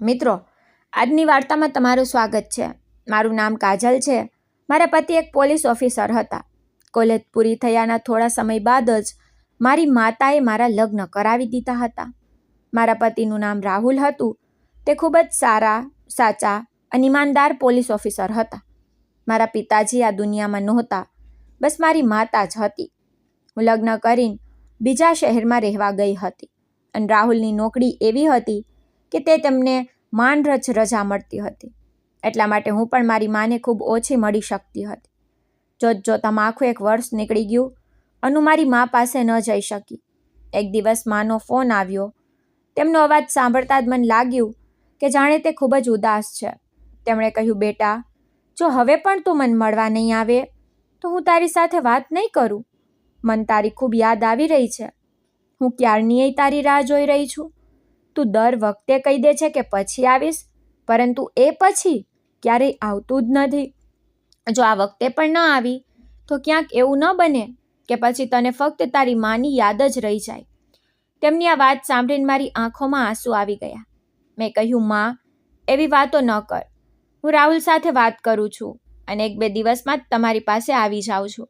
મિત્રો, આજની વાર્તામાં તમારું સ્વાગત છે. મારું નામ કાજલ છે. મારા પતિ એક પોલીસ ઓફિસર હતા. કોલેજ પૂરી થયાના થોડા સમય બાદ જ મારી માતાએ મારા લગ્ન કરાવી દીધા હતા. મારા પતિનું નામ રાહુલ હતું. તે ખૂબ જ સારા, સાચા અને ઈમાનદાર પોલીસ ઓફિસર હતા. મારા પિતાજી આ દુનિયામાં નહોતા, બસ મારી માતા જ હતી. હું લગ્ન કરીને બીજા શહેરમાં રહેવા ગઈ હતી અને રાહુલની નોકરી એવી હતી કે તે તેમને માંડરજ રજા મળતી હતી. એટલા માટે હું પણ મારી માને ખૂબ ઓછી મળી શકતી હતી. જોતજોતામાં આખું એક વર્ષ નીકળી ગયું અને હું મારી મા પાસે ન જઈ શકી. એક દિવસ માનો ફોન આવ્યો. તેમનો અવાજ સાંભળતા જ મને લાગ્યું કે જાણે તે ખૂબ જ ઉદાસ છે. તેમણે કહ્યું, બેટા, જો હવે પણ તું મને મળવા નહીં આવે તો હું તારી સાથે વાત નહીં કરું. મને તારી ખૂબ યાદ આવી રહી છે. હું ક્યારની તારી રાહ જોઈ રહી છું. તું દર વખતે કહી દે છે કે પછી આવીશ, પરંતુ એ પછી ક્યારેય આવતું જ નથી. જો આ વખતે પણ ન આવી તો ક્યાંક એવું ન બને કે પછી તને ફક્ત તારી માની યાદ જ રહી જાય. તેમની આ વાત સાંભળીને મારી આંખોમાં આંસુ આવી ગયા. મેં કહ્યું, માં, એવી વાતો ન કર. હું રાહુલ સાથે વાત કરું છું અને 1-2 દિવસમાં જ તમારી પાસે આવી જાઉં છું.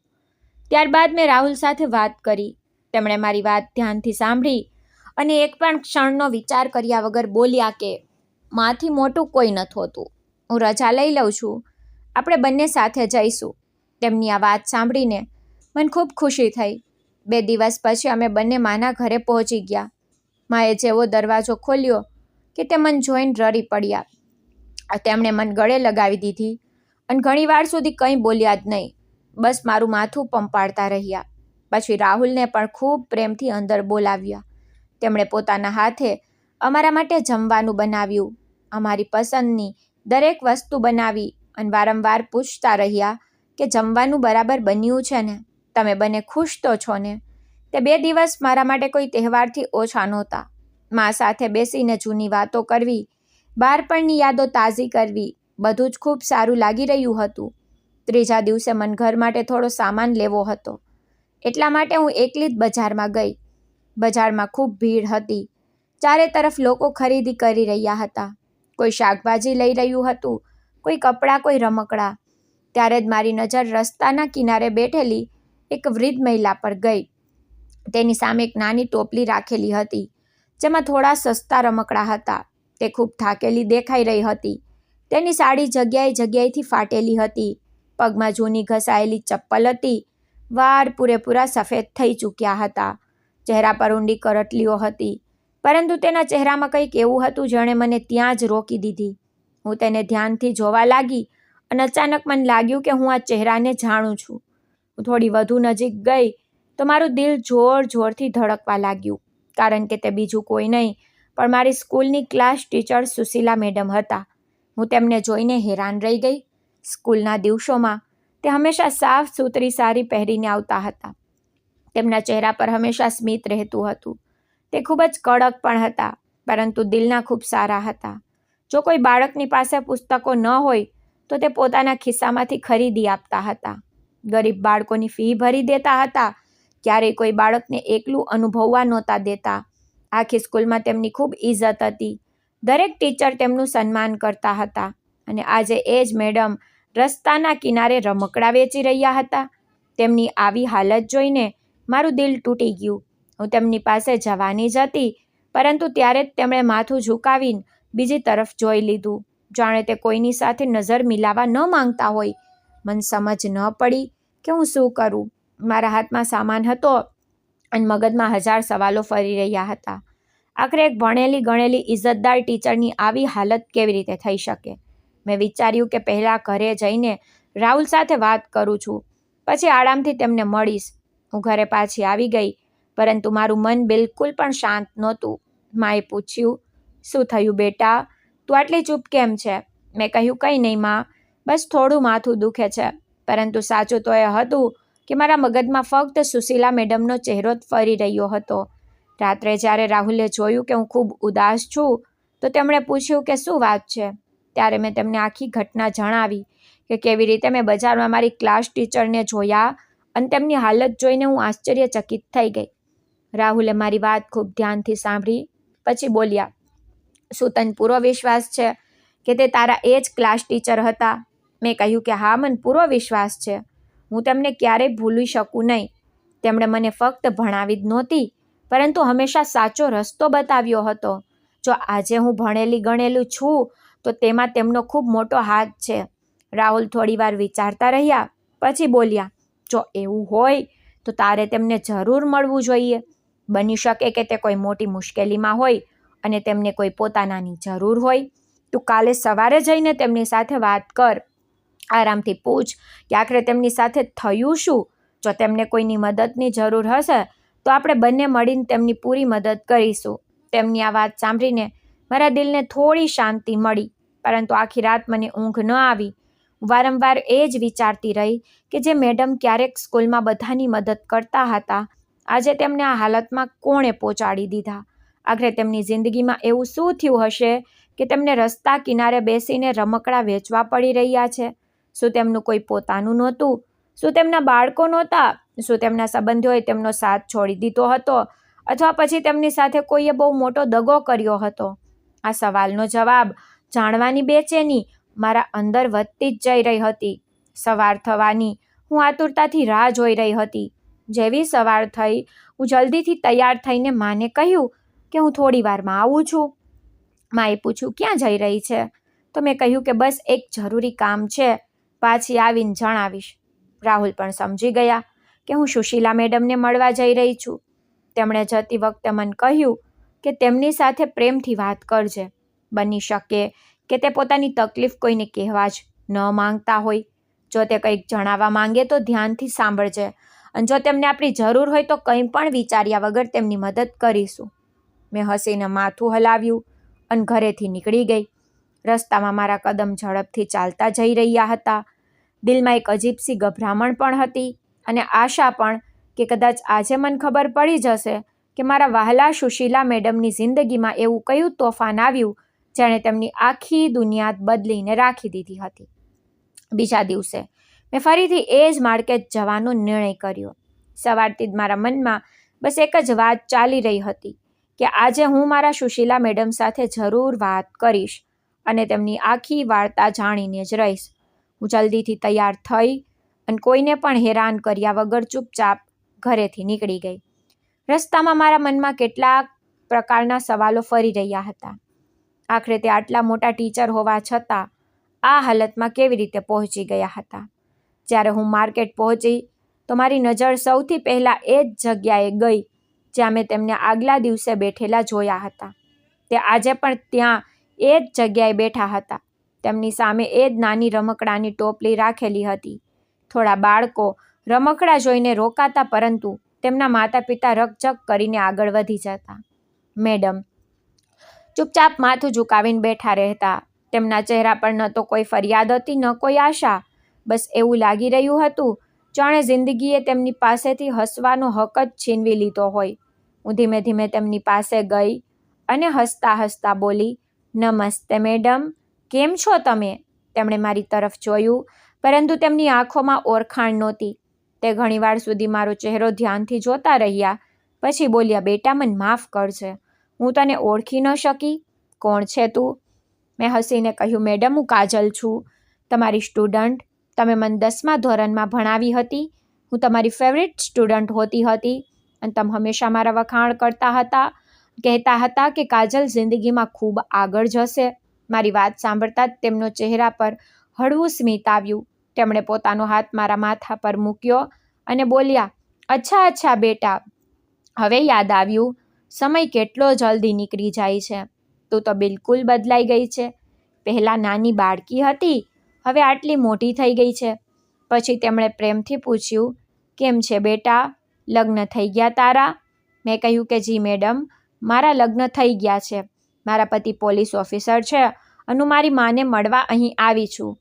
ત્યારબાદ મેં રાહુલ સાથે વાત કરી. તેમણે મારી વાત ધ્યાનથી સાંભળી અને એક પણ ક્ષણનો વિચાર કર્યા વગર બોલ્યા કે માથી મોટું કોઈ નથી હોતું. હું રજા લઈ લઉં છું. આપણે બંને સાથે જઈશું. તેમની આ વાત સાંભળીને મને ખૂબ ખુશી થઈ. 2 દિવસ પછી અમે બંને માના ઘરે પહોંચી ગયા. માએ જેવો દરવાજો ખોલ્યો કે તે મને જોઈને રડી પડ્યા. તેમણે મને ગળે લગાવી દીધી અને ઘણીવાર સુધી કંઈ બોલ્યા જ નહીં. બસ મારું માથું પંપાળતા રહ્યા. પછી રાહુલને પણ ખૂબ પ્રેમથી અંદર બોલાવ્યા. તેમણે પોતાના હાથે અમારા માટે જમવાનું બનાવ્યું. અમારી પસંદની દરેક વસ્તુ બનાવી અને વારંવાર પૂછતા રહ્યા કે જમવાનું બરાબર બન્યું છે ને? તમે બંને ખુશ તો છો ને? તે 2 દિવસ મારા માટે કોઈ તહેવારથી ઓછા નહોતા. મા સાથે બેસીને જૂની વાતો કરવી, બાળપણની યાદો તાજી કરવી, બધું જ ખૂબ સારું લાગી રહ્યું હતું. ત્રીજા દિવસે મને ઘર માટે થોડો સામાન લેવો હતો. એટલા માટે હું એકલી જ બજારમાં ગઈ. બજારમાં ખૂબ ભીડ હતી. ચારે તરફ લોકો ખરીદી કરી રહ્યા હતા. કોઈ શાકભાજી લઈ રહ્યું હતું, કોઈ કપડાં, કોઈ રમકડાં. ત્યારે જ મારી નજર રસ્તાના કિનારે બેઠેલી એક વૃદ્ધ મહિલા પર ગઈ. તેની સામે એક નાની ટોપલી રાખેલી હતી, જેમાં થોડા સસ્તા રમકડાં હતા. તે ખૂબ થાકેલી દેખાઈ રહી હતી. તેની સાડી જગ્યાએથી ફાટેલી હતી. પગમાં જૂની ઘસાયેલી ચપ્પલ હતી. વાળ પૂરેપૂરા સફેદ થઈ ચૂક્યા હતા. ચહેરા પર ઊંડી કરટલીઓ હતી. પરંતુ તેના ચહેરામાં કંઈક એવું હતું જેણે મને ત્યાં જ રોકી દીધી. હું તેને ધ્યાનથી જોવા લાગી અને અચાનક મને લાગ્યું કે હું આ ચહેરાને જાણું છું. હું થોડી વધુ નજીક ગઈ તો મારું દિલ જોરથી ધડકવા લાગ્યું, કારણ કે તે બીજું કોઈ નહીં પણ મારી સ્કૂલની ક્લાસ ટીચર સુશીલા મેડમ હતા. હું તેમને જોઈને હેરાન રહી ગઈ. સ્કૂલના દિવસોમાં તે હંમેશા સાફ સુથરી સાડી પહેરીને આવતા હતા. તેમના ચહેરા પર હંમેશા સ્મિત રહેતું હતું. તે ખૂબ જ કડક પણ હતા, પરંતુ દિલના ખૂબ સારા હતા. જો કોઈ બાળકની પાસે પુસ્તકો ન હોય તો તે પોતાના ખિસ્સામાંથી ખરીદી આપતા હતા. ગરીબ બાળકોની ફી ભરી દેતા હતા. ક્યારેય કોઈ બાળકને એકલું અનુભવવા નહોતા દેતા. આખી સ્કૂલમાં તેમની ખૂબ ઇજ્જત હતી. દરેક ટીચર તેમનું સન્માન કરતા હતા. અને આજે એ જ મેડમ રસ્તાના કિનારે રમકડાં વેચી રહ્યા હતા. તેમની આવી હાલત જોઈને મારું દિલ તૂટી ગયું. હું તેમની પાસે જવાની જ હતી, પરંતુ ત્યારે જ તેમણે માથું ઝુકાવીને બીજી તરફ જોઈ લીધું, જાણે તે કોઈની સાથે નજર મિલાવા ન માંગતા હોય. મને સમજ ન પડી કે હું શું કરું. મારા હાથમાં સામાન હતો અને મગજમાં 1000 સવાલો ફરી રહ્યા હતા. આખરે એક ભણેલી ગણેલી ઇજ્જતદાર ટીચરની આવી હાલત કેવી રીતે થઈ શકે? મેં વિચાર્યું કે પહેલાં ઘરે જઈને રાહુલ સાથે વાત કરું છું, પછી આરામથી તેમને મળીશ. હું ઘરે પાછી આવી ગઈ, પરંતુ મારું મન બિલકુલ પણ શાંત નહોતું. માએ પૂછ્યું, શું થયું બેટા? તું આટલી ચૂપ કેમ છે? મેં કહ્યું, કંઈ નહીં માં, બસ થોડું માથું દુખે છે. પરંતુ સાચું તો એ હતું કે મારા મગજમાં ફક્ત સુશીલા મેડમનો ચહેરો જ ફરી રહ્યો હતો. રાત્રે જ્યારે રાહુલે જોયું કે હું ખૂબ ઉદાસ છું તો તેમણે પૂછ્યું કે શું વાત છે. ત્યારે મેં તેમને આખી ઘટના જણાવી કે કેવી રીતે મેં બજારમાં મારી ક્લાસ ટીચરને જોયા અને તેમની હાલત જોઈને હું આશ્ચર્યચકિત થઈ ગઈ. રાહુલે મારી વાત ખૂબ ધ્યાનથી સાંભળી. પછી બોલ્યા, શું તને પૂરો વિશ્વાસ છે કે તે તારા એ જ ક્લાસ ટીચર હતા? મેં કહ્યું કે હા, મને પૂરો વિશ્વાસ છે. હું તેમને ક્યારેય ભૂલી શકું નહીં. તેમણે મને ફક્ત ભણાવી જ નહોતી, પરંતુ હંમેશા સાચો રસ્તો બતાવ્યો હતો. જો આજે હું ભણેલી ગણેલું છું તો તેમાં તેમનો ખૂબ મોટો હાથ છે. રાહુલ થોડીવાર વિચારતા રહ્યા, પછી બોલ્યા, જો એવું હોય તો તારે તેમને જરૂર મળવું જોઈએ. બની શકે કે તે કોઈ મોટી મુશ્કેલીમાં હોય અને તેમને કોઈ પોતાનાની જરૂર હોય. તું કાલે સવારે જઈને તેમની સાથે વાત કર. આરામથી પૂછ કે આખરે તેમની સાથે થયું શું. જો તેમને કોઈની મદદની જરૂર હશે તો આપણે બંને મળીને તેમની પૂરી મદદ કરીશું. તેમની આ વાત સાંભળીને મારા દિલને થોડી શાંતિ મળી, પરંતુ આખી રાત મને ઊંઘ ન આવી. વારંવાર એ જ વિચારતી રહી કે જે મેડમ ક્યારેક સ્કૂલમાં બધાની મદદ કરતા હતા, આજે તેમને આ હાલતમાં કોણે પહોંચાડી દીધા. આખરે તેમની જિંદગીમાં એવું શું થયું હશે કે તેમને રસ્તા કિનારે બેસીને રમકડાં વેચવા પડી રહ્યા છે? શું તેમનું કોઈ પોતાનું નહોતું? શું તેમના બાળકો નહોતા? શું તેમના સંબંધીઓએ તેમનો સાથ છોડી દીધો હતો? અથવા પછી તેમની સાથે કોઈએ બહુ મોટો દગો કર્યો હતો? આ સવાલનો જવાબ જાણવાની બેચેની મારા અંદર વધતી જ જઈ રહી હતી. સવાર થવાની હું આતુરતાથી રાહ જોઈ રહી હતી. જેવી સવાર થઈ, હું જલ્દીથી તૈયાર થઈને માને કહ્યું કે હું થોડી વારમાં આવું છું. માએ પૂછ્યું, ક્યાં જઈ રહી છે? તો મેં કહ્યું કે બસ એક જરૂરી કામ છે, પાછી આવીને જણાવીશ. રાહુલ પણ સમજી ગયા કે હું સુશીલા મેડમને મળવા જઈ રહી છું. તેમણે જતી વખતે મને કહ્યું કે તેમની સાથે પ્રેમથી વાત કરજે. બની શકે કે તે પોતાની તકલીફ કોઈને કહેવા જ ન માંગતા હોય. જો તે કંઈક જણાવવા માંગે તો ધ્યાનથી સાંભળજે, અને જો તેમને આપણી જરૂર હોય તો કંઈ પણ વિચાર્યા વગર તેમની મદદ કરીશું. મેં હસીને માથું હલાવ્યું અને ઘરેથી નીકળી ગઈ. રસ્તામાં મારા કદમ ઝડપથી ચાલતા જઈ રહ્યા હતા. દિલમાં એક અજીબસી ગભરામણ પણ હતી અને આશા પણ કે કદાચ આજે મને ખબર પડી જશે કે મારા વહાલા સુશીલા મેડમની જિંદગીમાં એવું કયું તોફાન આવ્યું જેણે તેમની આખી દુનિયા બદલીને રાખી દીધી હતી. બીજા દિવસે મેં ફરીથી એ જ માર્કેટ જવાનો નિર્ણય કર્યો. સવારથી જ મારા મનમાં બસ એક જ વાત ચાલી રહી હતી કે આજે હું મારા સુશીલા મેડમ સાથે જરૂર વાત કરીશ અને તેમની આખી વાર્તા જાણીને જ રહીશ. હું જલ્દીથી તૈયાર થઈ અને કોઈને પણ હેરાન કર્યા વગર ચૂપચાપ ઘરેથી નીકળી ગઈ. રસ્તામાં મારા મનમાં કેટલાક પ્રકારના સવાલો ફરી રહ્યા હતા. આખરે તે આટલા મોટા ટીચર હોવા છતાં આ હાલતમાં કેવી રીતે પહોંચી ગયા હતા? જ્યારે હું માર્કેટ પહોંચી તો મારી નજર સૌથી પહેલાં એ જ જગ્યાએ ગઈ જ્યાં મેં તેમને આગલા દિવસે બેઠેલા જોયા હતા. તે આજે પણ ત્યાં એ જ જગ્યાએ બેઠા હતા. તેમની સામે એ જ નાની રમકડાની ટોપલી રાખેલી હતી. થોડા બાળકો રમકડા જોઈને રોકાતા, પરંતુ તેમના માતા પિતા રકઝક કરીને આગળ વધી જતા. મેડમ ચૂપચાપ માથું ઝુકાવીને બેઠા રહેતા. તેમના ચહેરા પર ન તો કોઈ ફરિયાદ હતી, ન કોઈ આશા. બસ એવું લાગી રહ્યું હતું જાણે જિંદગીએ તેમની પાસેથી હસવાનો હક જ છીનવી લીધો હોય. હું ધીમે ધીમે તેમની પાસે ગઈ અને હસતા હસતા બોલી, નમસ્તે મેડમ, કેમ છો તમે? તેમણે મારી તરફ જોયું, પરંતુ તેમની આંખોમાં ઓળખાણ નહોતી. તે ઘણીવાર સુધી મારો ચહેરો ધ્યાનથી જોતા રહ્યા, પછી બોલ્યા, બેટા, મને માફ કરજે, હું તને ઓળખી ન શકી. કોણ છે તું? મેં હસીને કહ્યું, મેડમ, હું કાજલ છું, તમારી સ્ટુડન્ટ. તમે મને 10મા ધોરણમાં ભણાવી હતી. હું તમારી ફેવરિટ સ્ટુડન્ટ હોતી હતી અને તમે હંમેશા મારા વખાણ કરતા હતા, કહેતા હતા કે કાજલ જિંદગીમાં ખૂબ આગળ જશે. મારી વાત સાંભળતા જ તેમનો ચહેરા પર હળવું સ્મિત આવ્યું. તેમણે પોતાનો હાથ મારા માથા પર મૂક્યો અને બોલ્યા, અચ્છા બેટા, હવે યાદ આવ્યું. સમય કેટલો જલ્દી નીકળી જાય છે. તું તો બિલકુલ બદલાઈ ગઈ છે. પહેલાં નાની બાળકી હતી, હવે આટલી મોટી થઈ ગઈ છે. પછી તેમણે પ્રેમથી પૂછ્યું, કેમ છે બેટા, લગ્ન થઈ ગયા તારા? મેં કહ્યું કે જી મેડમ, મારા લગ્ન થઈ ગયા છે. મારા પતિ પોલીસ ઓફિસર છે અને હું મારી માને મળવા અહીં આવી છું.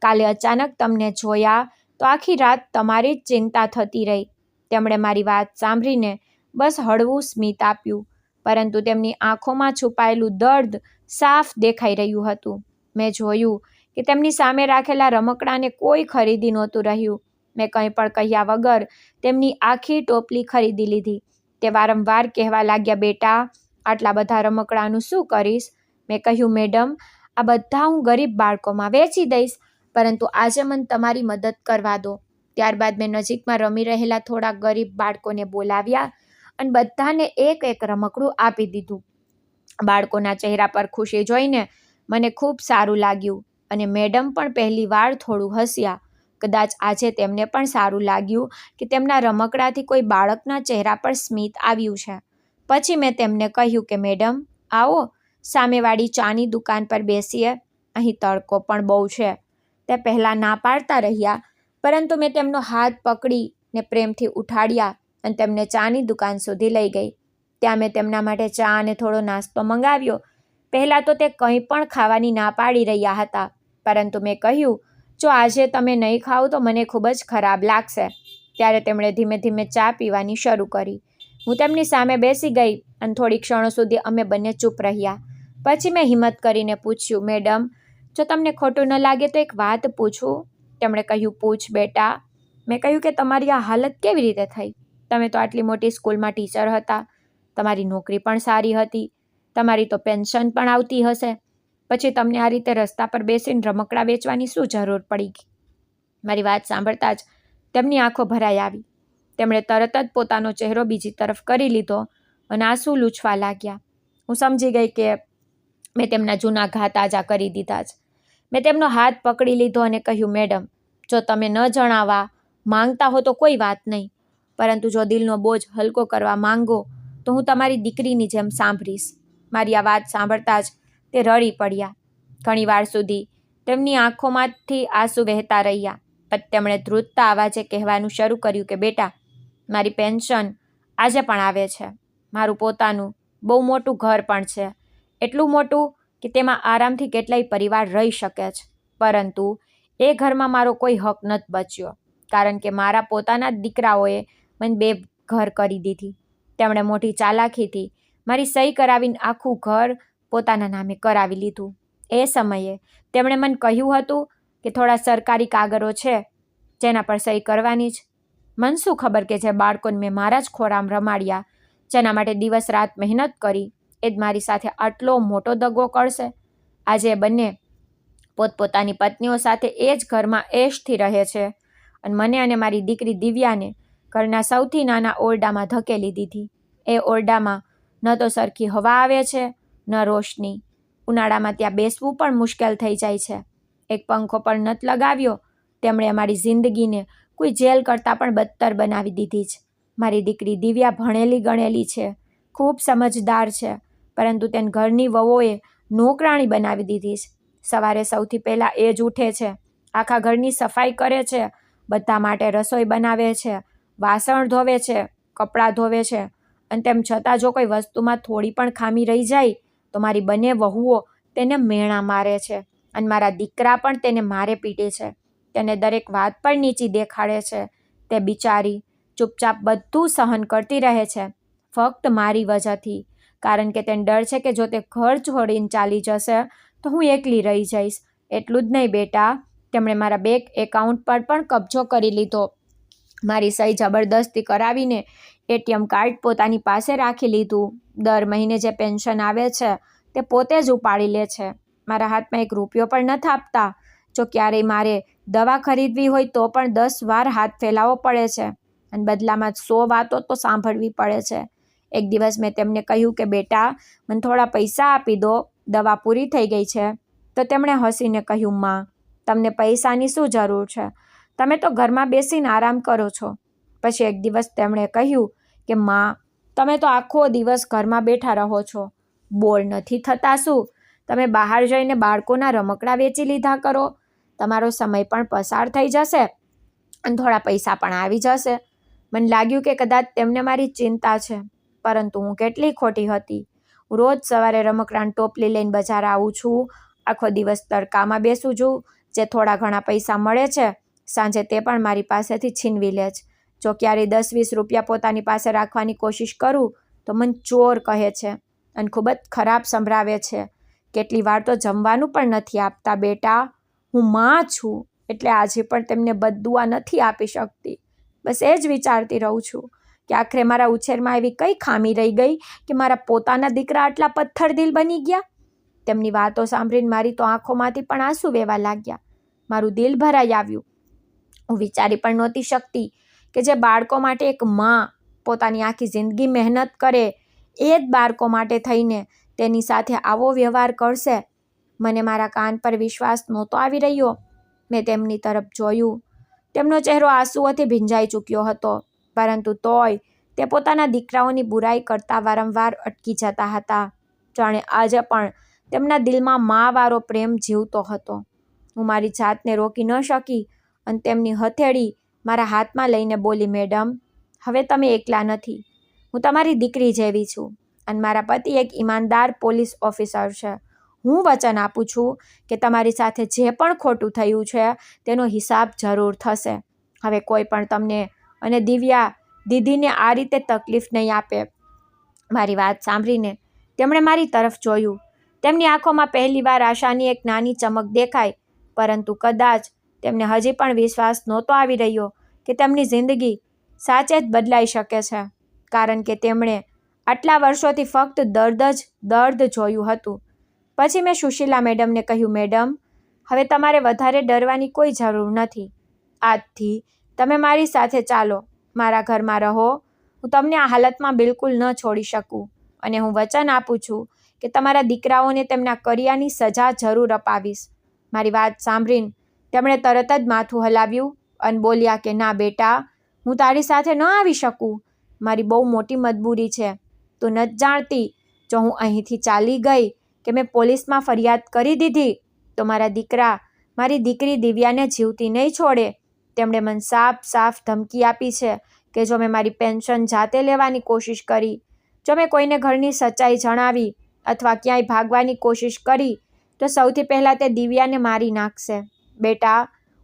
કાલે અચાનક તમને જોયા તો આખી રાત તમારી જ ચિંતા થતી રહી. તેમણે મારી વાત સાંભળીને બસ હળવું સ્મિત આપ્યું, પરંતુ તેમની આંખોમાં છુપાયેલું દર્દ સાફ દેખાઈ રહ્યું હતું. મેં જોયું કે તેમની સામે રાખેલા રમકડાને કોઈ ખરીદી નહોતું રહ્યું. મેં કંઈ પણ કહ્યા વગર તેમની આખી ટોપલી ખરીદી લીધી. તે વારંવાર કહેવા લાગ્યા, બેટા, આટલા બધા રમકડાનું શું કરીશ? મેં કહ્યું, મેડમ, આ બધા હું ગરીબ બાળકોમાં વેચી દઈશ, પરંતુ આજે મને તમારી મદદ કરવા દો. ત્યારબાદ મેં નજીકમાં રમી રહેલા થોડા ગરીબ બાળકોને બોલાવ્યા અને બધાને એક એક રમકડું આપી દીધું. બાળકોના ચહેરા પર ખુશી જોઈને મને ખૂબ સારું લાગ્યું અને મેડમ પણ પહેલી વાર થોડું હસ્યા. કદાચ આજે તેમને પણ સારું લાગ્યું કે તેમના રમકડાથી કોઈ બાળકના ચહેરા પર સ્મિત આવ્યું છે. પછી મેં તેમને કહ્યું કે મેડમ, આવો સામેવાળી ચાની દુકાન પર બેસીએ, અહીં તડકો પણ બહુ છે. તે પહેલાં ના પાડતા રહ્યા, પરંતુ મેં તેમનો હાથ પકડીને પ્રેમથી ઉઠાડ્યા અને તેમને ચાની દુકાન સુધી લઈ ગઈ. ત્યાં મેં તેમના માટે ચા અને થોડો નાસ્તો મંગાવ્યો. પહેલાં તો તે કંઈ પણ ખાવાની ના પાડી રહ્યા હતા, પરંતુ મેં કહ્યું, જો આજે તમે નહીં ખાઓ તો મને ખૂબ જ ખરાબ લાગશે. ત્યારે તેમણે ધીમે ધીમે ચા પીવાની શરૂ કરી. હું તેમની સામે બેસી ગઈ અને થોડી ક્ષણો સુધી અમે બંને ચૂપ રહ્યા. પછી મેં હિંમત કરીને પૂછ્યું, મેડમ, જો તમને ખોટું ન લાગે તો એક વાત પૂછું? તેમણે કહ્યું, પૂછ બેટા. મેં કહ્યું કે તમારી આ હાલત કેવી રીતે થઈ? તમે તો આટલી મોટી સ્કૂલમાં ટીચર હતા, તમારી નોકરી પણ સારી હતી, તમારી તો પેન્શન પણ આવતી હશે, પછી તમને આ રીતે રસ્તા પર બેસીને રમકડાં વેચવાની શું જરૂર પડી ગઈ? મારી વાત સાંભળતા જ તેમની આંખો ભરાઈ આવી. તેમણે તરત જ પોતાનો ચહેરો બીજી તરફ કરી લીધો અને આંસુ લૂછવા લાગ્યા. હું સમજી ગઈ કે મેં તેમના જૂના ઘા તાજા કરી દીધા જ. મેં તેમનો હાથ પકડી લીધો અને કહ્યું, મેડમ, જો તમે ન જણાવવા માંગતા હો તો કોઈ વાત નહીં, પરંતુ જો દિલનો બોજ હલકો કરવા માંગો તો હું તમારી દીકરીની જેમ સાંભળીશ. મારી આ વાત સાંભળતા જ તે રડી પડ્યા. ઘણીવાર સુધી તેમની આંખોમાંથી આંસુ વહેતા રહ્યા. પછી તેમણે ધ્રુજતા અવાજે કહેવાનું શરૂ કર્યું કે બેટા, મારી પેન્શન આજે પણ આવે છે, મારું પોતાનું બહુ મોટું ઘર પણ છે, એટલું મોટું કે તેમાં આરામથી કેટલાય પરિવાર રહી શકે છે, પરંતુ એ ઘરમાં મારો કોઈ હક નથી બચ્યો, કારણ કે મારા પોતાના જ દીકરાઓએ મને બે ઘર કરી દીધી. તેમણે મોટી ચાલાકીથી મારી સહી કરાવીને આખું ઘર પોતાના નામે કરાવી લીધું. એ સમયે તેમણે મને કહ્યું હતું કે થોડા સરકારી કાગળો છે જેના પર સહી કરવાની જ. મને શું ખબર કે જે બાળકોને મેં મારા જ ખોરામ રમાડ્યા, જેના માટે દિવસ રાત મહેનત કરી, એ જ મારી સાથે આટલો મોટો દગો કરશે. આજે બંને પોતપોતાની પત્નીઓ સાથે એ જ ઘરમાં એશથી રહે છે અને મને અને મારી દીકરી દિવ્યાને ઘરના સૌથી નાના ઓરડામાં ધકેલી દીધી. એ ઓરડામાં ન તો સરખી હવા આવે છે, ન રોશની. ઉનાળામાં ત્યાં બેસવું પણ મુશ્કેલ થઈ જાય છે. એક પંખો પણ નથી લગાવ્યો. તેમણે અમારી જિંદગીને કોઈ જેલ કરતાં પણ બદતર બનાવી દીધી છે. મારી દીકરી દિવ્યા ભણેલી ગણેલી છે, ખૂબ સમજદાર છે, પરંતુ તેને ઘરની વહુઓએ નોકરાણી બનાવી દીધી છે. સવારે સૌથી પહેલાં એ જ ઉઠે છે, આખા ઘરની સફાઈ કરે છે, બધા માટે રસોઈ બનાવે છે, વાસણ ધોવે છે, કપડાં ધોવે છે, અને તેમ છતાં જો કોઈ વસ્તુમાં થોડી પણ ખામી રહી જાય તો મારી બંને વહુઓ તેને મેણા મારે છે અને મારા દીકરા પણ તેને મારે પીટે છે. તેને દરેક વાત પર નીચી દેખાડે છે. તે બિચારી ચૂપચાપ બધું સહન કરતી રહે છે, ફક્ત મારી વજહથી, કારણ કે તેને ડર છે કે જો તે ઘર છોડીને ચાલી જશે તો હું એકલી રહી જઈશ. એટલું જ નહીં બેટા, તેમણે મારા બેંક એકાઉન્ટ પર પણ કબજો કરી લીધો. મારી સહી જબરદસ્તી કરાવીને એટીએમ કાર્ડ પોતાની પાસે રાખી લીધું. દર મહિને જે પેન્શન આવે છે તે પોતે જ ઉપાડી લે છે. મારા હાથમાં એક રૂપિયો પણ નથી આપતા. જો ક્યારેય મારે દવા ખરીદવી હોય તો પણ 10 વાર હાથ ફેલાવવો પડે છે અને બદલામાં 100 વાતો તો સાંભળવી પડે છે. એક દિવસ મેં તેમને કહ્યું કે બેટા, મને થોડા પૈસા આપી દો, દવા પૂરી થઈ ગઈ છે. તો તેમણે હસીને કહ્યું, માં, તમને પૈસાની શું જરૂર છે? તમે તો ઘરમાં બેસીને આરામ કરો છો. પછી એક દિવસ તેમણે કહ્યું કે માં, તમે તો આખો દિવસ ઘરમાં બેઠા રહો છો, બોર નથી થતા શું? તમે બહાર જઈને બાળકોના રમકડાં વેચી લીધા કરો, તમારો સમય પણ પસાર થઈ જશે અને થોડા પૈસા પણ આવી જશે. મને લાગ્યું કે કદાચ તેમને મારી ચિંતા છે, પરંતુ હું કેટલી ખોટી હતી. હું રોજ સવારે રમકડાની ટોપલી લઈને બજાર આવું છું, આખો દિવસ તડકામાં બેસું છું, જે થોડા ઘણા પૈસા મળે છે સાંજે તે પણ મારી પાસેથી છીનવી લે છે. જો ક્યારેય 10-20 રૂપિયા પોતાની પાસે રાખવાની કોશિશ કરું તો મને ચોર કહે છે અને ખૂબ જ ખરાબ સંભળાવે છે. કેટલી વાર તો જમવાનું પણ નથી આપતા. બેટા, હું માં છું એટલે આજે પણ તેમને બદદુઆ નથી આપી શકતી. બસ એ જ વિચારતી રહું છું કે આખરે મારા ઉછેરમાં એવી કઈ ખામી રહી ગઈ કે મારા પોતાના દીકરા આટલા પથ્થરદિલ બની ગયા. તેમની વાતો સાંભળીને મારી તો આંખોમાંથી પણ આંસુ વહેવા લાગ્યા. મારું દિલ ભરાઈ આવ્યું. હું વિચારી પણ નહોતી શકતી કે જે બાળકો માટે એક માં પોતાની આખી જિંદગી મહેનત કરે એ જ બાળકો માટે થઈને તેની સાથે આવો વ્યવહાર કરશે. મને મારા કાન પર વિશ્વાસ નહોતો આવી રહ્યો. મેં તેમની તરફ જોયું. તેમનો ચહેરો આંસુઓથી ભીંજાઈ ચૂક્યો હતો, પરંતુ તોય તે પોતાના દીકરાઓની બુરાઈ કરતા વારંવાર અટકી જતા હતા. જાણે આજે પણ તેમના દિલમાં માવાળો પ્રેમ જીવતો હતો. હું મારી જાતને રોકી ન શકી અને તેમની હથેળી મારા હાથમાં લઈને બોલી, મેડમ, હવે તમે એકલા નથી. હું તમારી દીકરી જેવી છું અને મારા પતિ એક ઈમાનદાર પોલીસ ઓફિસર છે. હું વચન આપું છું કે તમારી સાથે જે પણ ખોટું થયું છે તેનો હિસાબ જરૂર થશે. હવે કોઈ પણ તમને અને દિવ્યા દીદીને આ રીતે તકલીફ નહીં આપે. મારી વાત સાંભળીને તેમણે મારી તરફ જોયું. તેમની આંખોમાં પહેલીવાર આશાની એક નાની ચમક દેખાઈ, પરંતુ કદાચ તેમને હજી પણ વિશ્વાસ નહોતો આવી રહ્યો કે તેમની જિંદગી સાચે જ બદલાઈ શકે છે, કારણ કે તેમણે આટલા વર્ષોથી ફક્ત દર્દ જોયું હતું. પછી મેં સુશીલા મેડમને કહ્યું, મેડમ, હવે તમારે વધારે ડરવાની કોઈ જરૂર નથી. આજથી તમે મારી સાથે ચાલો, મારા ઘરમાં રહો. હું તમને આ હાલતમાં બિલકુલ ન છોડી શકું અને હું વચન આપું છું કે તમારા દીકરાઓને તેમના કર્યાની સજા જરૂર અપાવીશ. મારી વાત સાંભળીને તેમણે તરત જ માથું હલાવ્યું અને બોલ્યા કે ના બેટા, હું તારી સાથે ન આવી શકું. મારી બહુ મોટી મજબૂરી છે. તું નથી જાણતી, જો હું અહીંથી ચાલી ગઈ કે મેં પોલીસમાં ફરિયાદ કરી દીધી તો મારા દીકરા મારી દીકરી દિવ્યાને જીવતી નહીં છોડે. તેમણે મને સાફ ધમકી આપી છે કે જો મેં મારી પેન્શન જાતે લેવાની કોશિશ કરી, જો મેં કોઈને ઘરની સચ્ચાઈ જણાવી અથવા ક્યાંય ભાગવાની કોશિશ કરી તો સૌથી પહેલાં તે દિવ્યાને મારી નાખશે. બેટા,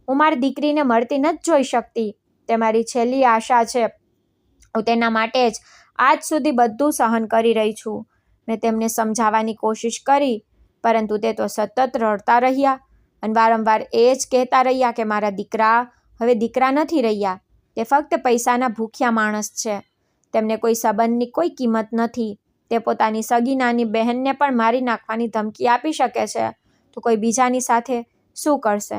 હું મારી દીકરીને મળતી નથી જોઈ શકતી. તે મારી છેલ્લી આશા છે. હું તેના માટે જ આજ સુધી બધું સહન કરી રહી છું. મેં તેમને સમજાવવાની કોશિશ કરી, પરંતુ તે તો સતત રડતા રહ્યા અને વારંવાર એ જ કહેતા રહ્યા કે મારા દીકરા હવે દીકરા નથી રહ્યા. તે ફક્ત પૈસાના ભૂખ્યા માણસ છે. તેમને કોઈ સંબંધની કોઈ કિંમત નથી. તે પોતાની સગી નાની બહેનને પણ મારી નાખવાની ધમકી આપી શકે છે, તો કોઈ બીજાની સાથે શું કરશે?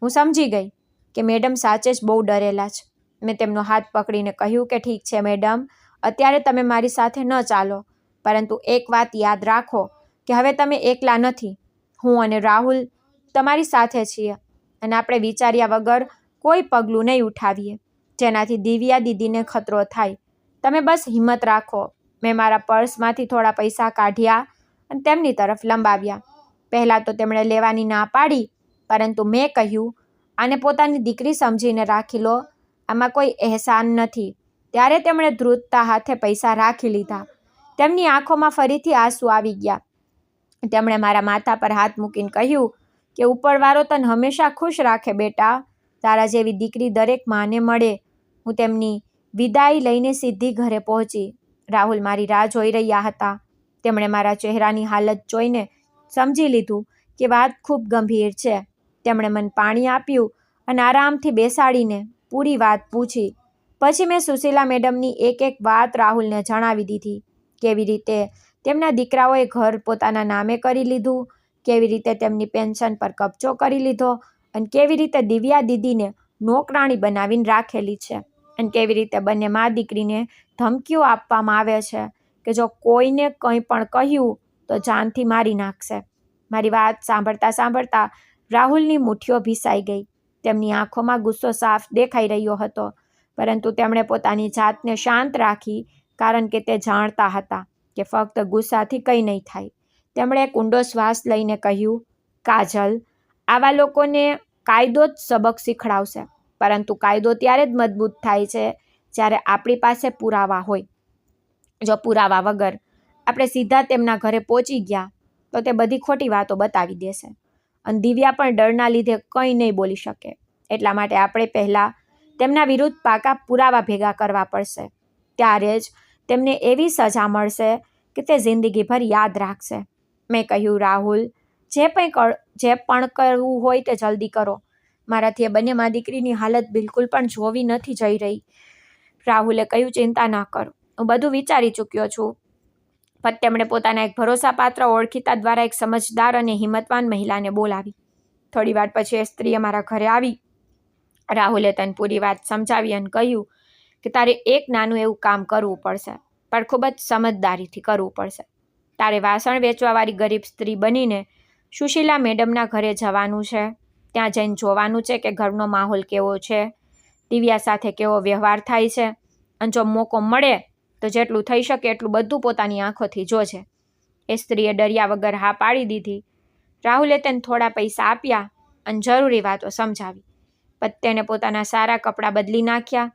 હું સમજી ગઈ કે મેડમ સાચે જ બહુ ડરેલા છે. મેં તેમનો હાથ પકડીને કહ્યું કે ઠીક છે મેડમ, અત્યારે તમે મારી સાથે ન ચાલો, પરંતુ એક વાત યાદ રાખો કે હવે તમે એકલા નથી. હું અને રાહુલ તમારી સાથે છીએ અને આપણે વિચાર્યા વગર કોઈ પગલું નહીં ઉઠાવીએ જેનાથી દિવ્યા દીદીને ખતરો થાય. તમે બસ હિંમત રાખો. મેં મારા પર્સમાંથી થોડા પૈસા કાઢ્યા અને તેમની તરફ લંબાવ્યા. પહેલાં તો તેમણે લેવાની ના પાડી, પરંતુ મેં કહ્યું, આને પોતાની દીકરી સમજીને રાખી લો, આમાં કોઈ અહેસાન નથી. ત્યારે તેમણે ધ્રુજતા હાથે પૈસા રાખી લીધા. તેમની આંખોમાં ફરીથી આંસુ આવી ગયા. તેમણે મારા માથા પર હાથ મૂકીને કહ્યું કે ઉપરવાળો તને હંમેશા ખુશ રાખે બેટા. તારા જેવી દીકરી દરેક માને મળે. હું તેમની વિદાય લઈને સીધી ઘરે પહોંચી. રાહુલ મારી રાહ જોઈ રહ્યા હતા. તેમણે મારા ચહેરાની હાલત જોઈને સમજી લીધું કે વાત ખૂબ ગંભીર છે. તેમણે મને પાણી આપ્યું અને આરામથી બેસાડીને પૂરી વાત પૂછી. પછી મેં સુશીલા મેડમની એક વાત રાહુલને જણાવી દીધી. કેવી રીતે તેમના દીકરાઓએ ઘર પોતાના નામે કરી લીધું, કેવી રીતે તેમની પેન્શન પર કબજો કરી લીધો અને કેવી રીતે દિવ્યા દીદીને નોકરાણી બનાવીને રાખેલી છે અને કેવી રીતે બંને મા દીકરીને ધમકીઓ આપવામાં આવે છે કે જો કોઈને કંઈ પણ કહ્યું તો જાનથી મારી નાખશે. મારી વાત સાંભળતા રાહુલની મુઠ્ઠીઓ ભીસાઈ ગઈ. તેમની આંખોમાં ગુસ્સો સાફ દેખાઈ રહ્યો હતો, પરંતુ તેમણે પોતાની જાતને શાંત રાખી, કારણ કે તે જાણતા હતા કે ફક્ત ગુસ્સાથી કંઈ નહીં થાય. તેમણે એક ઊંડો શ્વાસ લઈને કહ્યું, કાજલ, આવા લોકોને કાયદો જ સબક શીખડાવશે, પરંતુ કાયદો ત્યારે જ મજબૂત થાય છે જ્યારે આપણી પાસે પુરાવા હોય. જો પુરાવા વગર આપણે સીધા તેમના ઘરે પહોંચી ગયા તો તે બધી ખોટી વાતો બતાવી દેશે અને દિવ્યા પણ ડરના લીધે કંઈ નહીં બોલી શકે. એટલા માટે આપણે પહેલાં તેમના વિરુદ્ધ પાકા પુરાવા ભેગા કરવા પડશે. ત્યારે જ તેમને એવી સજા મળશે કે તે જિંદગીભર યાદ રાખશે. મેં કહ્યું, રાહુલ, જે પણ કરવું હોય તે જલ્દી કરો. મારાથી એ બંને મા દીકરીની હાલત બિલકુલ પણ જોવી નથી જઈ રહી. રાહુલે કહ્યું, ચિંતા ના કર, હું બધું વિચારી ચૂક્યો છું. પણ તેમણે પોતાના એક ભરોસાપાત્ર ઓળખીતા દ્વારા એક સમજદાર અને હિંમતવાન મહિલાને બોલાવી. થોડીવાર પછી એ સ્ત્રી અમારા ઘરે આવી. રાહુલે તને પૂરી વાત સમજાવી અને કહ્યું કે તારે એક નાનું એવું કામ કરવું પડશે, પણ ખૂબ જ સમજદારીથી કરવું પડશે. તારે વાસણ વેચવાવાળી ગરીબ સ્ત્રી બનીને સુશીલા મેડમના ઘરે જવાનું છે. ત્યાં જઈને જોવાનું છે કે ઘરનો માહોલ કેવો છે, દિવ્યા સાથે કેવો વ્યવહાર થાય છે, અને જો મોકો મળે તો જેટલું થઈ શકે એટલું બધું પોતાની આંખોથી જોજે. એ સ્ત્રીએ ડર્યા વગર હા પાડી દીધી. રાહુલે તેને થોડા પૈસા આપ્યા અને જરૂરી વાતો સમજાવી. પછી તેને પોતાના સારા કપડાં બદલી નાખ્યા.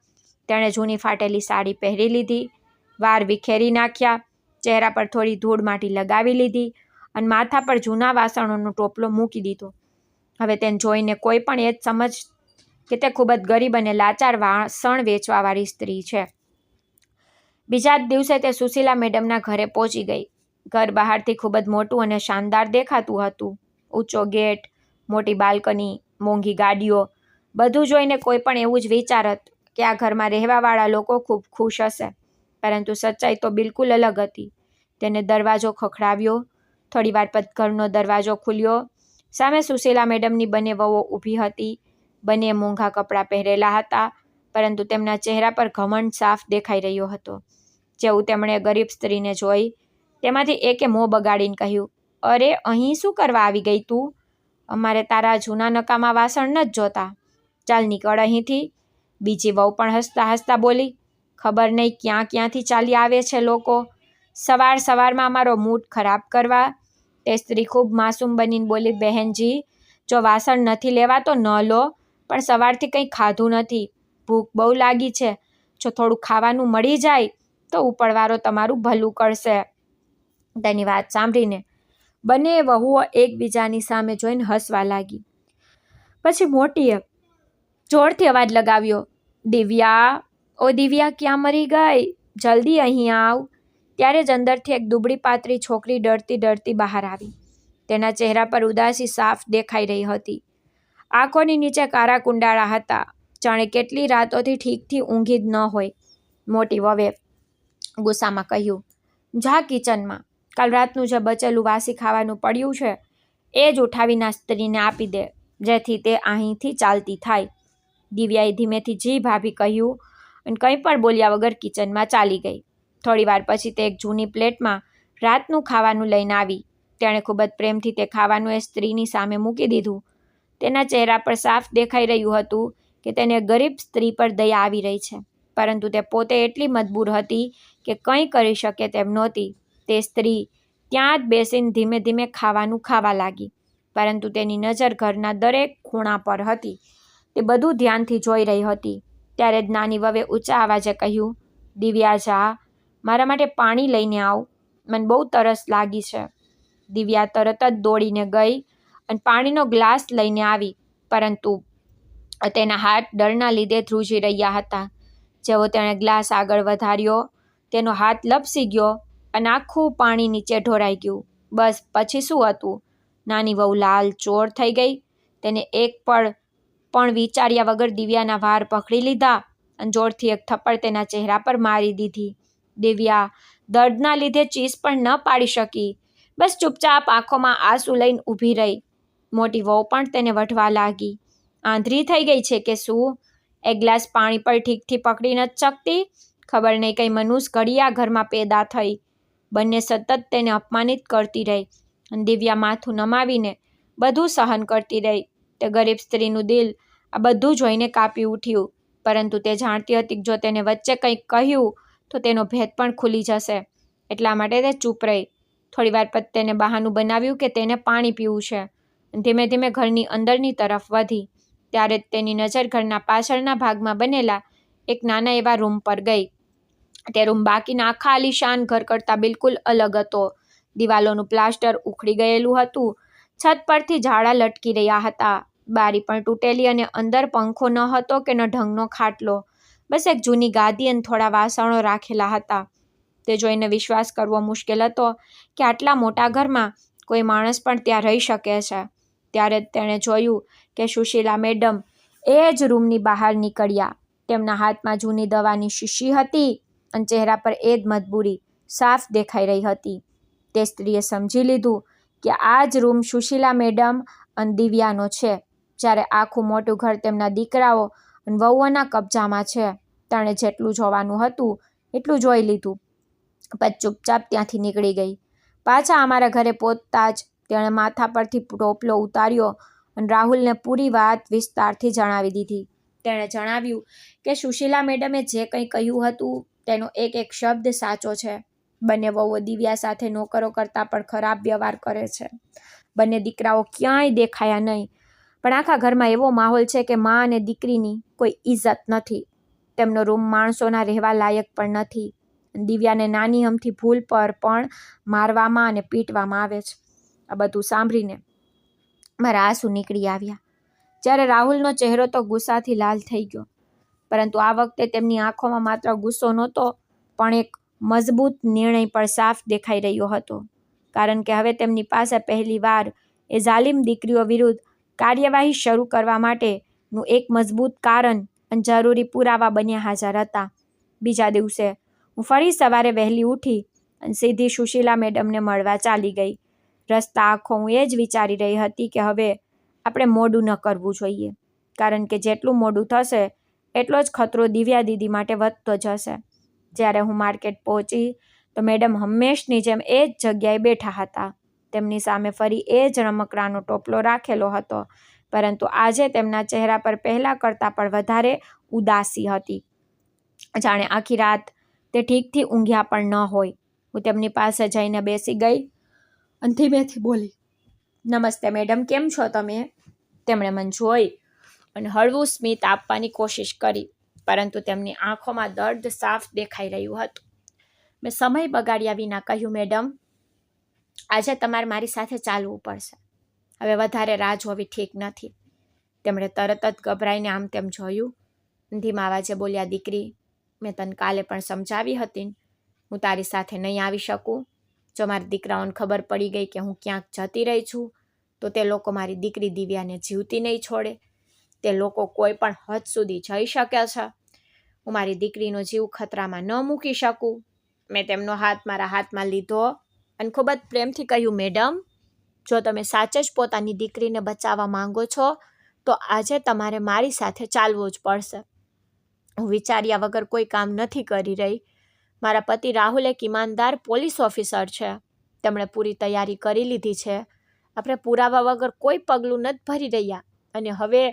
તેણે જૂની ફાટેલી સાડી પહેરી લીધી, વાળ વિખેરી નાખ્યા, ચહેરા પર થોડી ધૂળ માટી લગાવી લીધી અને માથા પર જૂના વાસણોનો ટોપલો મૂકી દીધો. હવે તેને જોઈને કોઈ પણ એ જ સમજ કે તે ખૂબ જ ગરીબ અને લાચાર વાસણ વેચવાવાળી સ્ત્રી છે. બીજા જ દિવસે તે સુશીલા મેડમના ઘરે પહોંચી ગઈ. ઘર બહારથી ખૂબ જ મોટું અને શાનદાર દેખાતું હતું. ઊંચો ગેટ, મોટી બાલ્કની, મોંઘી ગાડીઓ, બધું જોઈને કોઈ પણ એવું જ વિચારત કે આ ઘરમાં રહેવાવાળા લોકો ખૂબ ખુશ હશે. પરંતુ સચ્ચાઈ તો બિલકુલ અલગ હતી. તેને દરવાજો ખખડાવ્યો. થોડીવાર પછી ઘરનો દરવાજો ખુલ્યો. સામે સુશીલા મેડમની બંને વહુઓ ઊભી હતી. બંને મોંઘા કપડાં પહેરેલા હતા, પરંતુ તેમના ચહેરા પર ઘમંડ સાફ દેખાઈ રહ્યો હતો. જેવું તેમણે ગરીબ સ્ત્રીને જોઈ, તેમાંથી એકે મોં બગાડીને કહ્યું, અરે અહીં શું કરવા આવી ગઈ તું? અમારે તારા જૂના નકામા વાસણ નથી જોતા. ચાલ નીકળ અહીંથી. બીજી વહુ પણ હસતા હસતા બોલી, ખબર નહીં ક્યાંથી ચાલી આવે છે લોકો, સવારમાં અમારો મૂડ ખરાબ કરવા. તે સ્ત્રી ખૂબ માસૂમ બનીને બોલી, બહેનજી, જો વાસણ નથી લેવા તો ન લો, પણ સવારથી કંઈ ખાધું નથી, ભૂખ બહુ લાગી છે. જો થોડું ખાવાનું મળી જાય તો ઉપરવાળો તમારું ભલું કરશે. તેની વાત સાંભળીને બંને વહુઓ એકબીજાની સામે જોઈને હસવા લાગી. પછી મોટીએ જોરથી અવાજ લગાવ્યો, દિવ્યા, ઓ દિવ્યા, ક્યાં મરી ગઈ? જલ્દી અહીં આવ. ત્યારે જ અંદરથી એક દુબળી પાતળી છોકરી ડરતી બહાર આવી. તેના ચહેરા પર ઉદાસી સાફ દેખાઈ રહી હતી. આંખોની નીચે કાળા કુંડાળા હતા. જાણે કેટલી રાતોથી ઠીકથી ઊંઘી જ ન હોય. મોટી વહુએ ગુસ્સામાં કહ્યું, જા કિચનમાં. કાલ રાતનું જે બચેલું વાસી ખાવાનું પડ્યું છે એ જ ઉઠાવીને સ્ત્રીને આપી દે, જેથી તે અહીંથી ચાલતી થાય. દિવ્યાએ ધીમેથી જી ભાભી કહ્યું અને કંઈ પણ બોલ્યા વગર કિચનમાં ચાલી ગઈ. થોડીવાર પછી તે એક જૂની પ્લેટમાં રાતનું ખાવાનું લઈને આવી. તેણે ખૂબ જ પ્રેમથી તે ખાવાનું એ સ્ત્રીની સામે મૂકી દીધું. તેના ચહેરા પર સાફ દેખાઈ રહ્યું હતું કે તેને ગરીબ સ્ત્રી પર દયા આવી રહી છે, પરંતુ તે પોતે એટલી મજબૂર હતી કે કંઈ કરી શકે તેમ નહોતી. તે સ્ત્રી ત્યાં જ બેસીને ધીમે ધીમે ખાવાનું ખાવા લાગી, પરંતુ તેની નજર ઘરના દરેક ખૂણા પર હતી. તે બધું ધ્યાનથી જોઈ રહી હતી. ત્યારે જ નાની વહુએ ઊંચા અવાજે કહ્યું, દિવ્યા, જા, મારા માટે પાણી લઈને આવ, મને બહુ તરસ લાગી છે. દિવ્યા તરત જ દોડીને ગઈ અને પાણીનો ગ્લાસ લઈને આવી, પરંતુ તેના હાથ ડરના લીધે ધ્રુજી રહ્યા હતા. જેવો તેણે ગ્લાસ આગળ વધાર્યો, તેનો હાથ લપસી ગયો અને આખું પાણી નીચે ઢોળાઈ ગયું. બસ પછી શું હતું? નાની વહુ લાલ ચોર થઈ ગઈ. તેને એક પળ પણ વિચાર્યા વગર દિવ્યાના વાળ પકડી લીધા અને જોરથી એક થપ્પડ તેના ચહેરા પર મારી દીધી. દિવ્યા દર્દના લીધે ચીસ પણ ન પાડી શકી. બસ ચૂપચાપ આંખોમાં આંસુ લઈને ઊભી રહી. મોટી વહુ પણ તેને વઢવા લાગી. આંધળી થઈ ગઈ છે કે શું? એક ગ્લાસ પાણી પર ઠીકથી પકડી નથી શકતી? ખબર નહીં કઈ મનુષ્ય ઘડી આ ઘરમાં પેદા થઈ. બંને સતત તેને અપમાનિત કરતી રહી અને દિવ્યા માથું નમાવીને બધું સહન કરતી રહી. તે ગરીબ સ્ત્રીનું દિલ આ બધું જોઈને કાપી ઉઠ્યું, પરંતુ તે જાણતી હતી કે જો તેને વચ્ચે કંઈક કહ્યું તો તેનો ભેદ પણ ખુલી જશે. એટલા માટે તે ચૂપ રહી. થોડીવાર પછી તેને બહાનું બનાવ્યું કે તેને પાણી પીવું છે. ધીમે ધીમે ઘરની અંદરની તરફ વધી. ત્યારે જ તેની નજર ઘરના પાછળના ભાગમાં બનેલા એક નાના એવા રૂમ પર ગઈ. તે રૂમ બાકીના આખા આલીશાન ઘર કરતાં બિલકુલ અલગ હતો. દિવાલોનું પ્લાસ્ટર ઉખડી ગયેલું હતું. છત પરથી ઝાડા લટકી રહ્યા હતા. બારી પણ તૂટેલી અને અંદર પંખો ન હતો કે ન ઢંગનો ખાટલો. બસ એક જૂની ગાદી અને થોડા વાસણો રાખેલા હતા. તે જોઈને વિશ્વાસ કરવો મુશ્કેલ હતો કે આટલા મોટા ઘરમાં કોઈ માણસ પણ ત્યાં રહી શકે છે. ત્યારે જ તેણે જોયું કે સુશીલા મેડમ એ જ રૂમની બહાર નીકળ્યા. તેમના હાથમાં જૂની દવાની શીશી હતી અને ચહેરા પર એ જ મજબૂરી. સાફ દેખાઈ રહી હતી. તે સ્ત્રીએ સમજી લીધું કે આ જ રૂમ સુશીલા મેડમ અને દિવ્યાનો છે. જ્યારે આખું મોટું ઘર તેમના દીકરાઓ અને વહુઓના કબજામાં છે. તેણે જેટલું જોવાનું હતું એટલું જોઈ લીધું, પછી ચૂપચાપ ત્યાંથી નીકળી ગઈ. પાછા અમારા ઘરે પહોંચતા જ તેણે માથા પરથી ટોપલો ઉતાર્યો અને રાહુલને પૂરી વાત વિસ્તારથી જણાવી દીધી. તેણે જણાવ્યું કે સુશીલા મેડમે જે કંઈ કહ્યું હતું તેનો એક એક શબ્દ સાચો છે. બંને વહુઓ દિવ્યા સાથે નોકરો કરતાં પણ ખરાબ વ્યવહાર કરે છે. બંને દીકરાઓ ક્યાંય દેખાયા નહીં, પણ આખા ઘરમાં એવો માહોલ છે કે મા અને દીકરીની કોઈ ઇજ્જત નથી. તેમનો રૂમ માણસોના રહેવા લાયક પણ નથી. દિવ્યાને નાની અમથી ભૂલ પર પણ મારવામાં અને પીટવામાં આવે છે. આ બધું સાંભળીને મારા આંસુ નીકળી આવ્યા. જ્યારે રાહુલનો ચહેરો તો ગુસ્સાથી લાલ થઈ ગયો, પરંતુ આ વખતે તેમની આંખોમાં માત્ર ગુસ્સો નહોતો, પણ એક મજબૂત નિર્ણય પણ સાફ દેખાઈ રહ્યો હતો. કારણ કે હવે તેમની પાસે પહેલીવાર એ જાલિમ દીકરીઓ વિરુદ્ધ કાર્યવાહી શરૂ કરવા માટેનું એક મજબૂત કારણ અને જરૂરી પુરાવા બન્યા હાજર હતા. બીજા દિવસે હું ફરી સવારે વહેલી ઉઠી અને સીધી સુશીલા મેડમને મળવા ચાલી ગઈ. રસ્તા આખો હું એ જ વિચારી રહી હતી કે હવે આપણે મોડું ન કરવું જોઈએ, કારણ કે જેટલું મોડું થશે એટલો જ ખતરો દિવ્યા દીદી માટે વધતો જશે. જ્યારે હું માર્કેટ પહોંચી તો મેડમ હંમેશની જેમ એ જ જગ્યાએ બેઠા હતા. તેમની સામે ફરી એ જ રમકડાનો ટોપલો રાખેલો હતો, પરંતુ આજે તેમના ચહેરા પર પહેલાં કરતાં પણ વધારે ઉદાસી હતી. જાણે આખી રાત તે ઠીકથી ઊંઘ્યા પણ ન હોય. હું તેમની પાસે જઈને બેસી ગઈ અને ધીમેથી બોલી, નમસ્તે મેડમ, કેમ છો તમે? તેમણે મને જોઈ અને હળવું સ્મિત આપવાની કોશિશ કરી, પરંતુ તેમની આંખોમાં દર્દ સાફ દેખાઈ રહ્યું હતું. મેં સમય બગાડ્યા વિના કહ્યું, મેડમ, આજે તમારે મારી સાથે ચાલવું પડશે. હવે વધારે રાહ જોવી ઠીક નથી. તેમણે તરત જ ગભરાઈને આમ તેમ જોયું. ધીમા અવાજે બોલ્યા, દીકરી, મેં તને કાલે પણ સમજાવી હતી, હું તારી સાથે નહીં આવી શકું. જો મારા દીકરાઓને ખબર પડી ગઈ કે હું ક્યાંક જતી રહી છું તો તે લોકો મારી દીકરી દિવ્યાને જીવતી નહીં છોડે. તે લોકો કોઈ પણ હદ સુધી જઈ શકે છે. હું મારી દીકરીનો જીવ ખતરામાં ન મૂકી શકું. મેં તેમનો હાથ મારા હાથમાં લીધો અને ખૂબ જ પ્રેમથી કહ્યું, મેડમ, જો તમે સાચે જ પોતાની દીકરીને બચાવવા માંગો છો તો આજે તમારે મારી સાથે ચાલવું જ પડશે. હું વિચાર્યા વગર કોઈ કામ નથી કરી રહી. મારા પતિ રાહુલ એક ઈમાનદાર પોલીસ ઓફિસર છે. તેમણે પૂરી તૈયારી કરી લીધી છે. આપણે પુરાવા વગર કોઈ પગલું નથી ભરી રહ્યા અને હવે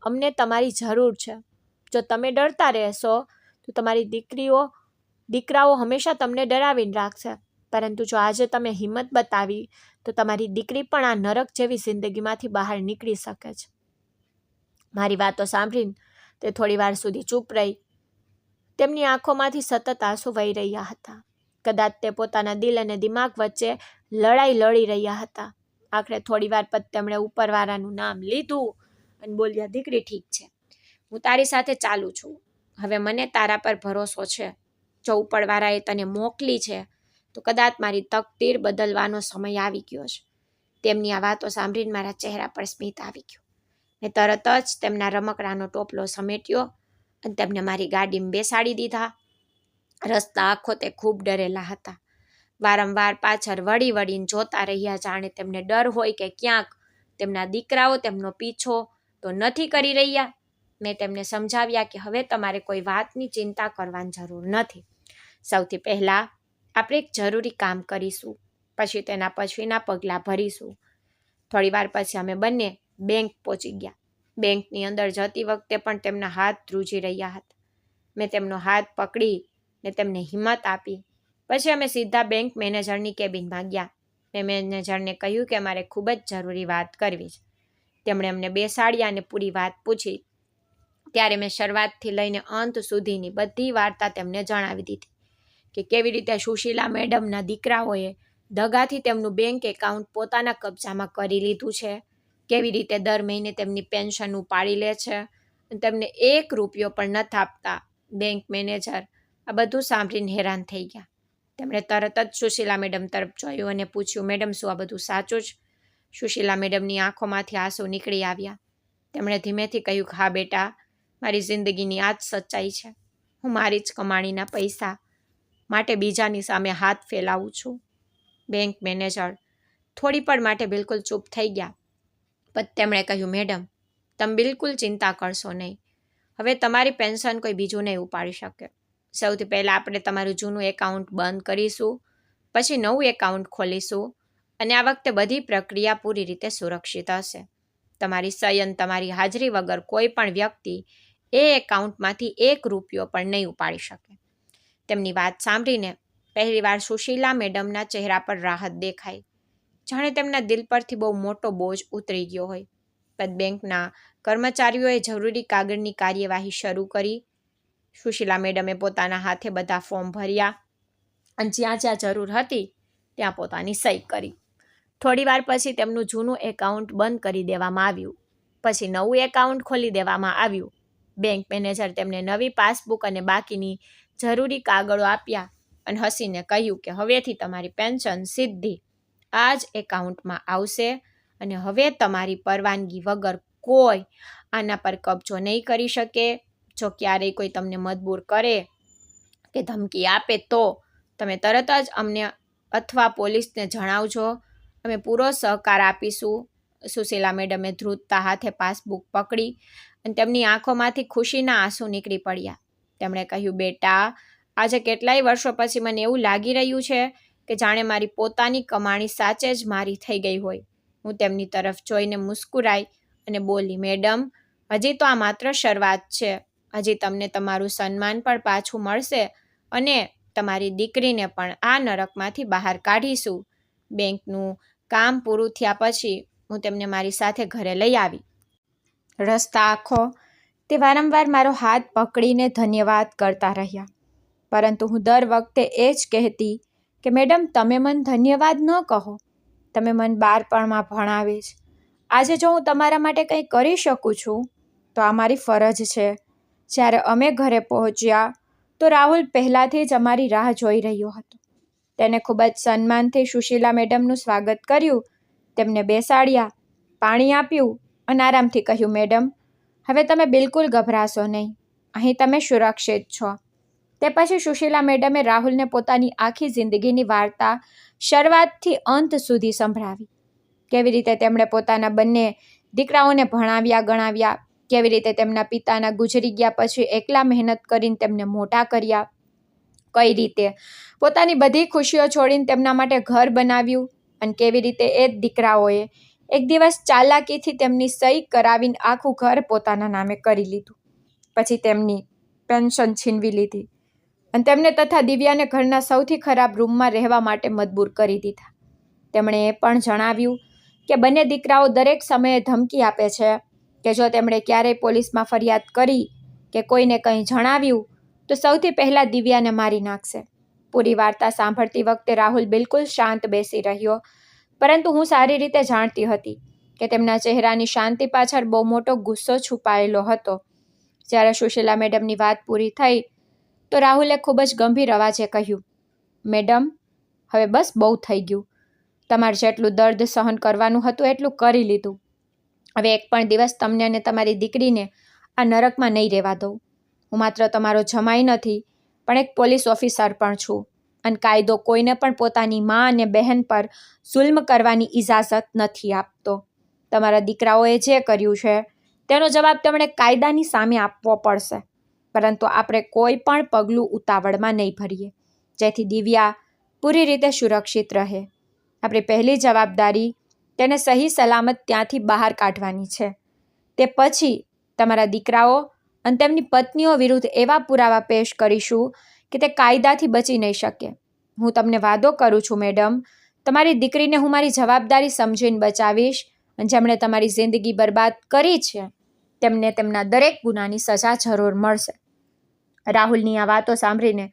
અમને તમારી જરૂર છે. જો તમે ડરતા રહેશો તો તમારી દીકરાઓ હંમેશા તમને ડરાવીને રાખશે. પરંતુ જો આજે તમે હિંમત બતાવી તો તમારી દીકરી પણ આ નરક જેવી જિંદગીમાંથી બહાર નીકળી શકે છે. મારી વાતો સાંભળીને તે થોડી વાર સુધી ચૂપ રહી. તેમની આંખોમાંથી સતત આંસુ વહી રહ્યા હતા. કદાચ તે પોતાના દિલ અને દિમાગ વચ્ચે લડાઈ લડી રહ્યા હતા. આખરે થોડી વાર પછી તેમણે ઉપરવાળાનું નામ લીધું અને બોલ્યા, દીકરી, ઠીક છે, હું તારી સાથે ચાલું છું. હવે મને તારા પર ભરોસો છે. જો ઉપરવાળાએ તને મોકલી છે તો કદાચ મારી તકદીર બદલવાનો સમય આવી ગયો છે. તેમની આ વાતો સાંભળીને મારા ચહેરા પર સ્મિત આવી ગયું. મેં તરત જ તેમના રમકડાનો ટોપલો સમેટ્યો અને તેમને મારી ગાડીમાં બેસાડી દીધા. રસ્તા આખો તે ખૂબ ડરેલા હતા. વારંવાર પાછળ વળી વળીને જોતા રહ્યા, જાણે તેમને ડર હોય કે ક્યાંક તેમના દીકરાઓ તેમનો પીછો તો નથી કરી રહ્યા. મેં તેમને સમજાવ્યા કે હવે તમારે કોઈ વાતની ચિંતા કરવાની જરૂર નથી. સૌથી પહેલાં આપણે એક જરૂરી કામ કરીશું, પછી તેના પછીના પગલાં ભરીશું. થોડી વાર પછી અમે બંને બેંક પહોંચી ગયા. બેંકની અંદર જતી વખતે પણ તેમના હાથ ધ્રુજી રહ્યા હતા. મેં તેમનો હાથ પકડીને તેમને હિંમત આપી. પછી અમે સીધા બેંક મેનેજરની કેબિનમાં ગયા. મેં મેનેજરને કહ્યું કે મારે ખૂબ જ જરૂરી વાત કરવી છે. તેમણે અમને બેસાડ્યા અને પૂરી વાત પૂછી. ત્યારે મેં શરૂઆતથી લઈને અંત સુધીની બધી વાર્તા તેમને જણાવી દીધી કે કેવી રીતે સુશીલા મેડમના દીકરાઓએ દગાથી તેમનું બેંક એકાઉન્ટ પોતાના કબજામાં કરી લીધું છે, કેવી રીતે દર મહિને તેમની પેન્શન ઉપાડી લે છે અને તેમને 1 રૂપિયો પણ નથી આપતા. બેંક મેનેજર આ બધું સાંભળીને હેરાન થઈ ગયા. તેમણે તરત જ સુશીલા મેડમ તરફ જોયું અને પૂછ્યું, મેડમ, શું આ બધું સાચું જ? સુશીલા મેડમની આંખોમાંથી આંસુ નીકળી આવ્યા. તેમણે ધીમેથી કહ્યું, હા બેટા, મારી જિંદગીની આ જ સચ્ચાઈ છે. હું મારી જ કમાણીના પૈસા માટે બીજાની સામે હાથ ફેલાવું છું. બેંક મેનેજર થોડી પળ માટે બિલકુલ ચૂપ થઈ ગયા. પણ તેમણે કહ્યું, મેડમ, તમે બિલકુલ ચિંતા કરશો નહીં. હવે તમારી પેન્શન કોઈ બીજું નહીં ઉપાડી શકે. સૌથી પહેલાં આપણે તમારું જૂનું એકાઉન્ટ બંધ કરીશું, પછી નવું એકાઉન્ટ ખોલીશું અને આ વખતે બધી પ્રક્રિયા પૂરી રીતે સુરક્ષિત હશે. તમારી સહી અને તમારી હાજરી વગર કોઈ પણ વ્યક્તિ એ એકાઉન્ટમાંથી ₹1 પણ નહીં ઉપાડી શકે. તેમની વાત સાંભળીને પહેલીવાર સુશીલા મેડમના ચહેરા પર રાહત દેખાઈ, જાણે તેમના દિલ પરથી બહુ મોટો બોજ ઉતરી ગયો હોય. પણ બેંકના કર્મચારીઓએ જરૂરી કાગળની કાર્યવાહી શરૂ કરી. સુશીલા મેડમે પોતાના હાથે બધા ફોર્મ ભર્યા અને જ્યાં જ્યાં જરૂર હતી ત્યાં પોતાની સહી કરી. થોડીવાર પછી તેમનું જૂનું એકાઉન્ટ બંધ કરી દેવામાં આવ્યું. પછી નવું એકાઉન્ટ ખોલી દેવામાં આવ્યું. બેંક મેનેજર તેમને નવી પાસબુક અને બાકીની જરૂરી કાગળો આપ્યા અને હસીને કહ્યું કે હવેથી તમારી પેન્શન સીધી આ જ એકાઉન્ટમાં આવશે અને હવે તમારી પરવાનગી વગર કોઈ આના પર કબજો નહીં કરી શકે. જો ક્યારેય કોઈ તમને મજબૂર કરે કે ધમકી આપે તો તમે તરત જ અમને અથવા પોલીસને જણાવજો. અમે પૂરો સહકાર આપીશું. સુશીલા મેડમે ધ્રુજતા હાથે પાસબુક પકડી અને તેમની આંખોમાંથી ખુશીના આંસુ નીકળી પડ્યા. તેમણે કહ્યું, બેટા, આજે કેટલાય વર્ષો પછી મને એવું લાગી રહ્યું છે કે જાણે મારી પોતાની કમાણી સાચે જ મારી થઈ ગઈ હોય. હું તેમની તરફ જોઈને મુસ્કુરાઈ અને બોલી, મેડમ, હજી તો આ માત્ર શરૂઆત છે. હજી તમને તમારું સન્માન પણ પાછું મળશે અને તમારી દીકરીને પણ આ નરકમાંથી બહાર કાઢીશું. બેંકનું કામ પૂરું થયા પછી હું તેમને મારી સાથે ઘરે લઈ આવી. રસ્તા આખો તે વારંવાર મારો હાથ પકડીને ધન્યવાદ કરતા રહ્યા, પરંતુ હું દર વખતે એ જ કહેતી કે મેડમ, તમે મને ધન્યવાદ ન કહો, તમે મને બાળપણમાં ભણાવે છે. આજે જો હું તમારા માટે કંઈ કરી શકું છું તો આ મારી ફરજ છે. જ્યારે અમે ઘરે પહોંચ્યા તો રાહુલ પહેલાંથી જ અમારી રાહ જોઈ રહ્યો હતો. તેને ખૂબ જ સન્માનથી સુશીલા મેડમનું સ્વાગત કર્યું, તેમને બેસાડ્યા, પાણી આપ્યું અને આરામથી કહ્યું, મેડમ, હવે તમે બિલકુલ ગભરાશો નહીં. અહીં તમે સુરક્ષિત છો. તે પછી સુશીલા મેડમે રાહુલને પોતાની આખી જિંદગીની વાર્તા શરૂઆતથી અંત સુધી સંભળાવી. કેવી રીતે તેમણે પોતાના બંને દીકરાઓને ભણાવ્યા ગણાવ્યા, કેવી રીતે તેમના પિતાના ગુજરી ગયા પછી એકલા મહેનત કરીને તેમને મોટા કર્યા, કઈ રીતે પોતાની બધી ખુશીઓ છોડીને તેમના માટે ઘર બનાવ્યું અને કેવી રીતે એ જ દીકરાઓએ એક દિવસ ચાલાકીથી તેમની સહી કરાવીને આખું ઘર પોતાના નામે કરી લીધું. પછી તેમની પેન્શન છીનવી લીધી અને તેમને તથા દિવ્યાને ઘરના સૌથી ખરાબ રૂમમાં રહેવા માટે મજબૂર કરી દીધા. તેમણે એ પણ જણાવ્યું કે બંને દીકરાઓ દરેક સમયે ધમકી આપે છે કે જો તેમણે ક્યારેય પોલીસમાં ફરિયાદ કરી કે કોઈને કંઈ જણાવ્યું તો સૌથી પહેલાં દિવ્યાને મારી નાખશે. પૂરી વાર્તા સાંભળતી વખતે રાહુલ બિલકુલ શાંત બેસી રહ્યો, પરંતુ હું સારી રીતે જાણતી હતી કે તેમના ચહેરાની શાંતિ પાછળ બહુ મોટો ગુસ્સો છુપાયેલો હતો. જ્યારે સુશીલા મેડમની વાત પૂરી થઈ તો રાહુલે ખૂબ જ ગંભીર અવાજે કહ્યું, મેડમ, હવે બસ બહુ થઈ ગયું. તમારે જેટલું દર્દ સહન કરવાનું હતું એટલું કરી લીધું. હવે એક પણ દિવસ તમને અને તમારી દીકરીને આ નરકમાં નહીં રહેવા દઉં. હું માત્ર તમારો જમાઈ નથી, પણ એક પોલીસ ઓફિસર પણ છું અને કાયદો કોઈને પણ પોતાની મા અને બહેન પર જુલ્મ કરવાની ઇજાઝત નથી આપતો. તમારા દીકરાઓએ જે કર્યું છે તેનો જવાબ તેમણે કાયદાની સામે આપવો પડશે, પરંતુ આપણે કોઈ પણ પગલું ઉતાવળમાં નહીં ભરીએ, જેથી દિવ્યા પૂરી રીતે સુરક્ષિત રહે. આપણી પહેલી જવાબદારી તેને સહી સલામત ત્યાંથી બહાર કાઢવાની છે. તે પછી તમારા દીકરાઓ અને તેમની પત્નીઓ વિરુદ્ધ એવા પુરાવા પેશ કરીશું કે તે કાયદાથી બચી નહીં શકે. હું તમને વાદો કરું છું મેડમ, તમારી દીકરીને હું મારી જવાબદારી સમજીને બચાવીશ અને જેમણે તમારી જિંદગી બરબાદ કરી છે તેમને તેમના દરેક ગુનાની સજા જરૂર મળશે. રાહુલની આ વાતો સાંભળીને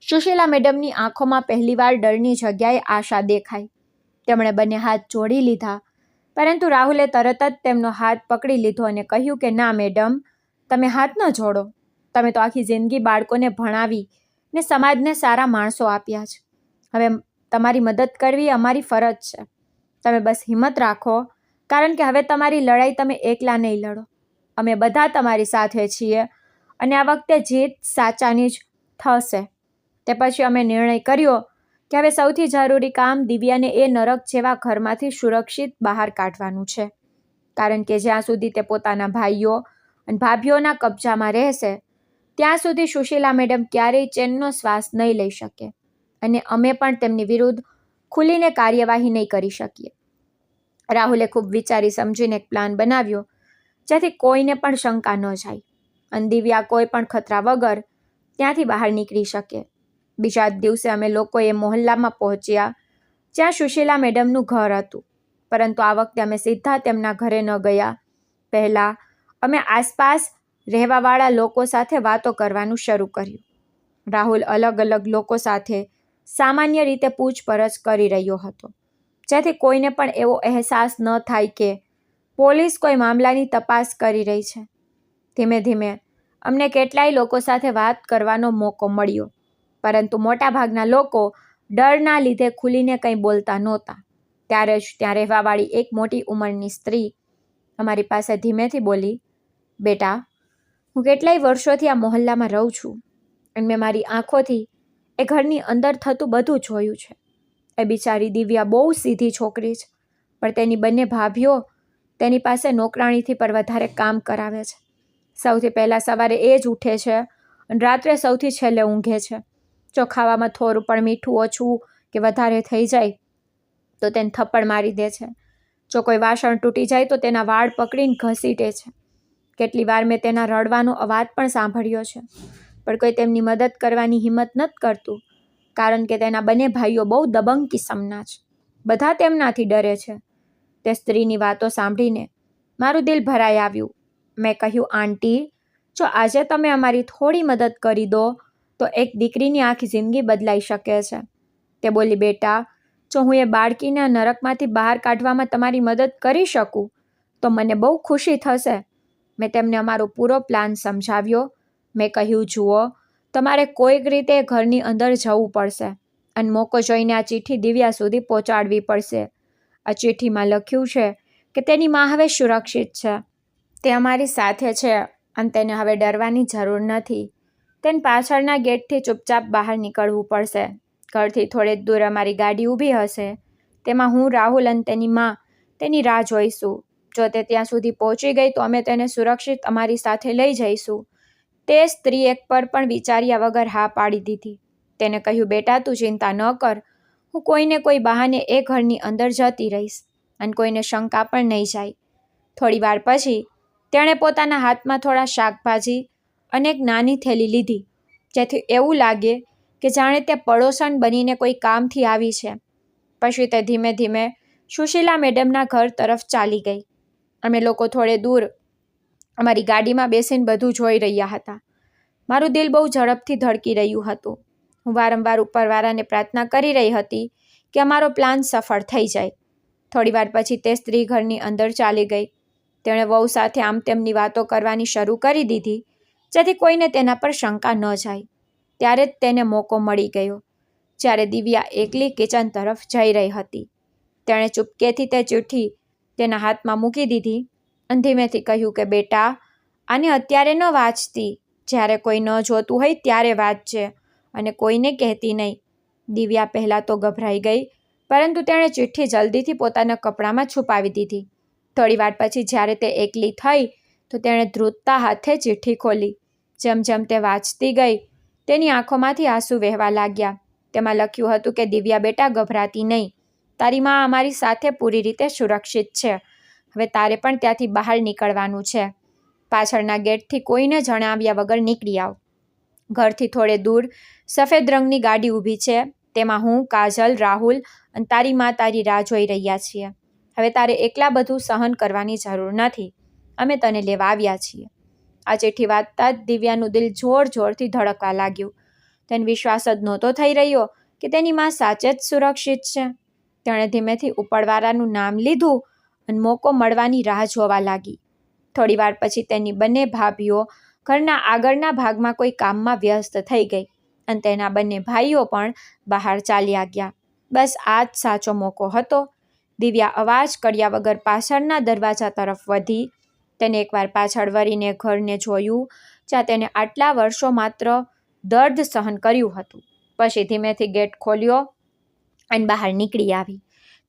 સુશીલા મેડમની આંખોમાં પહેલીવાર ડરની જગ્યાએ આશા દેખાઈ. તેમણે બંને હાથ જોડી લીધા, પરંતુ રાહુલે તરત જ તેમનો હાથ પકડી લીધો અને કહ્યું કે ના મેડમ, તમે હાથ ન જોડો. તમે તો આખી જિંદગી બાળકોને ભણાવી ને સમાજને સારા માણસો આપ્યા છે. હવે તમારી મદદ કરવી અમારી ફરજ છે. તમે બસ હિંમત રાખો, કારણ કે હવે તમારી લડાઈ તમે એકલા નહીં લડો. અમે બધા તમારી સાથે છીએ અને આ વખતે જીત સાચાની જ થશે. તે પછી અમે નિર્ણય કર્યો કે હવે સૌથી જરૂરી કામ દિવ્યાને એ નરક જેવા ઘરમાંથી સુરક્ષિત બહાર કાઢવાનું છે, કારણ કે જ્યાં સુધી તે પોતાના ભાઈઓ અને ભાભીઓના કબજામાં રહેશે ત્યાં સુધી સુશીલા મેડમ ક્યારેય ચેનનો શ્વાસ નહીં લઈ શકે અને અમે પણ તેમની વિરુદ્ધ ખુલીને કાર્યવાહી નહીં કરી શકીએ. રાહુલે ખૂબ વિચારી સમજીને એક પ્લાન બનાવ્યો જેથી કોઈને પણ શંકા ન જાય અને દિવ્યા કોઈ પણ ખતરા વગર ત્યાંથી બહાર નીકળી શકે. બીજા જ દિવસે અમે લોકો એ મોહલ્લામાં પહોંચ્યા જ્યાં સુશીલા મેડમનું ઘર હતું, પરંતુ આ વખતે અમે સીધા તેમના ઘરે ન ગયા. પહેલાં અમે આસપાસ રહેવાવાળા લોકો સાથે વાતો કરવાનું શરૂ કર્યું. રાહુલ અલગ અલગ લોકો સાથે સામાન્ય રીતે પૂછપરછ કરી રહ્યો હતો જેથી કોઈને પણ એવો અહેસાસ ન થાય કે પોલીસ કોઈ મામલાની તપાસ કરી રહી છે. ધીમે ધીમે અમને કેટલાય લોકો સાથે વાત કરવાનો મોકો મળ્યો, પરંતુ મોટાભાગના લોકો ડરના લીધે ખુલીને કંઈ બોલતા નહોતા. ત્યારે જ ત્યાં રહેવાવાળી એક મોટી ઉંમરની સ્ત્રી અમારી પાસે ધીમેથી બોલી, બેટા, હું કેટલાય વર્ષોથી આ મોહલ્લામાં રહું છું અને મેં મારી આંખોથી એ ઘરની અંદર થતું બધું જોયું છે. એ બિચારી દિવ્યા બહુ સીધી છોકરી છે, પણ તેની બંને ભાભીઓ તેની પાસે નોકરાણીથી પર વધારે કામ કરાવે છે. સૌથી પહેલાં સવારે એ જ ઉઠે છે અને રાત્રે સૌથી છેલ્લે ઊંઘે છે. જો ખાવામાં થોડું પણ મીઠું ઓછું કે વધારે થઈ જાય તો તેને થપ્પડ મારી દે છે. જો કોઈ વાસણ તૂટી જાય તો તેના વાળ પકડીને ઘસીટે છે. કેટલી વાર મેં તેના રડવાનો અવાજ પણ સાંભળ્યો છે, પણ કોઈ તેમની મદદ કરવાની હિંમત નથી કરતું, કારણ કે તેના બંને ભાઈઓ બહુ દબંગ કિસ્મના છે. બધા તેમનાથી ડરે છે. તે સ્ત્રીની વાતો સાંભળીને મારું દિલ ભરાઈ આવ્યું. મેં કહ્યું, આંટી, જો આજે તમે અમારી થોડી મદદ કરી દો તો એક દીકરીની આખી જિંદગી બદલાઈ શકે છે. તે બોલી, બેટા, જો હું એ બાળકીને નરકમાંથી બહાર કાઢવામાં તમારી મદદ કરી શકું તો મને બહુ ખુશી થશે. મેં તેમને અમારો પૂરો પ્લાન સમજાવ્યો. મેં કહ્યું, જુઓ, તમારે કોઈક રીતે ઘરની અંદર જવું પડશે અને મોકો જોઈને આ ચિઠ્ઠી દિવ્યા સુધી પહોંચાડવી પડશે. આ ચિઠ્ઠીમાં લખ્યું છે કે તેની માં હવે સુરક્ષિત છે, તે અમારી સાથે છે અને તેને હવે ડરવાની જરૂર નથી. તેને પાછળના ગેટથી ચૂપચાપ બહાર નીકળવું પડશે. ઘરથી થોડે જ દૂર અમારી ગાડી ઊભી હશે, તેમાં હું, રાહુલ અને તેની માં તેની રાહ જોઈશું. જો તે ત્યાં સુધી પહોંચી ગઈ તો અમે તેને સુરક્ષિત અમારી સાથે લઈ જઈશું. તે સ્ત્રી એક પર પણ વિચાર્યા વગર હા પાડી દીધી. તેને કહ્યું, બેટા, તું ચિંતા ન કર, હું કોઈને કોઈ બહાને એ ઘરની અંદર જતી રહીશ અને કોઈને શંકા પણ નહીં જાય. થોડી વાર પછી તેણે પોતાના હાથમાં થોડા શાકભાજી અને એક નાની થેલી લીધી, જેથી એવું લાગે કે જાણે તે પડોશણ બનીને કોઈ કામથી આવી છે. પછી તે ધીમે ધીમે સુશીલા મેડમના ઘર તરફ ચાલી ગઈ. અમે લોકો થોડે દૂર અમારી ગાડીમાં બેસીને બધું જોઈ રહ્યા હતા. મારું દિલ બહુ ઝડપથી ધડકી રહ્યું હતું. હું વારંવાર ઉપરવાળાને પ્રાર્થના કરી રહી હતી કે અમારો પ્લાન સફળ થઈ જાય. થોડી વાર પછી તે સ્ત્રી ઘરની અંદર ચાલી ગઈ. તેણે વહુ સાથે આમ તેમની વાતો કરવાની શરૂ કરી દીધી જેથી કોઈને તેના પર શંકા ન જાય. ત્યારે જ તેને મોકો મળી ગયો જ્યારે દિવ્યા એકલી કિચન તરફ જઈ રહી હતી. તેણે ચૂપકેથી તે ચિઠ્ઠી તેના હાથમાં મૂકી દીધી અને ધીમેથી કહ્યું કે બેટા, આને અત્યારે ન વાંચતી, જ્યારે કોઈ ન જોતું હોય ત્યારે વાંચજે અને કોઈને કહેતી નહીં. દિવ્યા પહેલાં તો ગભરાઈ ગઈ, પરંતુ તેણે ચિઠ્ઠી જલ્દીથી પોતાના કપડામાં છુપાવી દીધી. થોડી વાર પછી જ્યારે તે એકલી થઈ તો તેણે ધ્રુજતા હાથે ચિઠ્ઠી ખોલી. જેમ જેમ તે વાંચતી ગઈ તેની આંખોમાંથી આંસુ વહેવા લાગ્યા. તેમાં લખ્યું હતું કે દિવ્યા બેટા, ગભરાતી નહીં, તારી માં અમારી સાથે પૂરી રીતે સુરક્ષિત છે. હવે તારે પણ ત્યાંથી બહાર નીકળવાનું છે. પાછળના ગેટથી કોઈને જણાવ્યા વગર નીકળી આવ. ઘરથી થોડે દૂર સફેદ રંગની ગાડી ઊભી છે, તેમાં હું, કાજલ, રાહુલ અને તારી માં તારી રાહ જોઈ રહ્યા છીએ. હવે તારે એકલા બધું સહન કરવાની જરૂર નથી. અમે તને લેવા આવ્યા છીએ. આ ચિઠ્ઠી વાંચતા જ દિવ્યાનું દિલ જોર જોરથી ધડકવા લાગ્યું. તેને વિશ્વાસ જ નહોતો થઈ રહ્યો કે તેની માં સાચે જ સુરક્ષિત છે. તેણે ધીમેથી ઉપરવાળાનું નામ લીધું અને મોકો મળવાની રાહ જોવા લાગી. થોડી વાર પછી તેની બંને ભાભીઓ ઘરના આગળના ભાગમાં કોઈ કામમાં વ્યસ્ત થઈ ગઈ અને તેના બંને ભાઈઓ પણ બહાર ચાલ્યા ગયા. બસ આ જ સાચો મોકો હતો. દિવ્યા અવાજ કર્યા વગર પાછળના દરવાજા તરફ વધી. તેને એકવાર પાછળ વળીને ઘરને જોયું જ્યાં તેને આટલા વર્ષો માત્ર દર્દ સહન કર્યું હતું, પછી ધીમેથી ગેટ ખોલ્યો અને બહાર નીકળી આવી.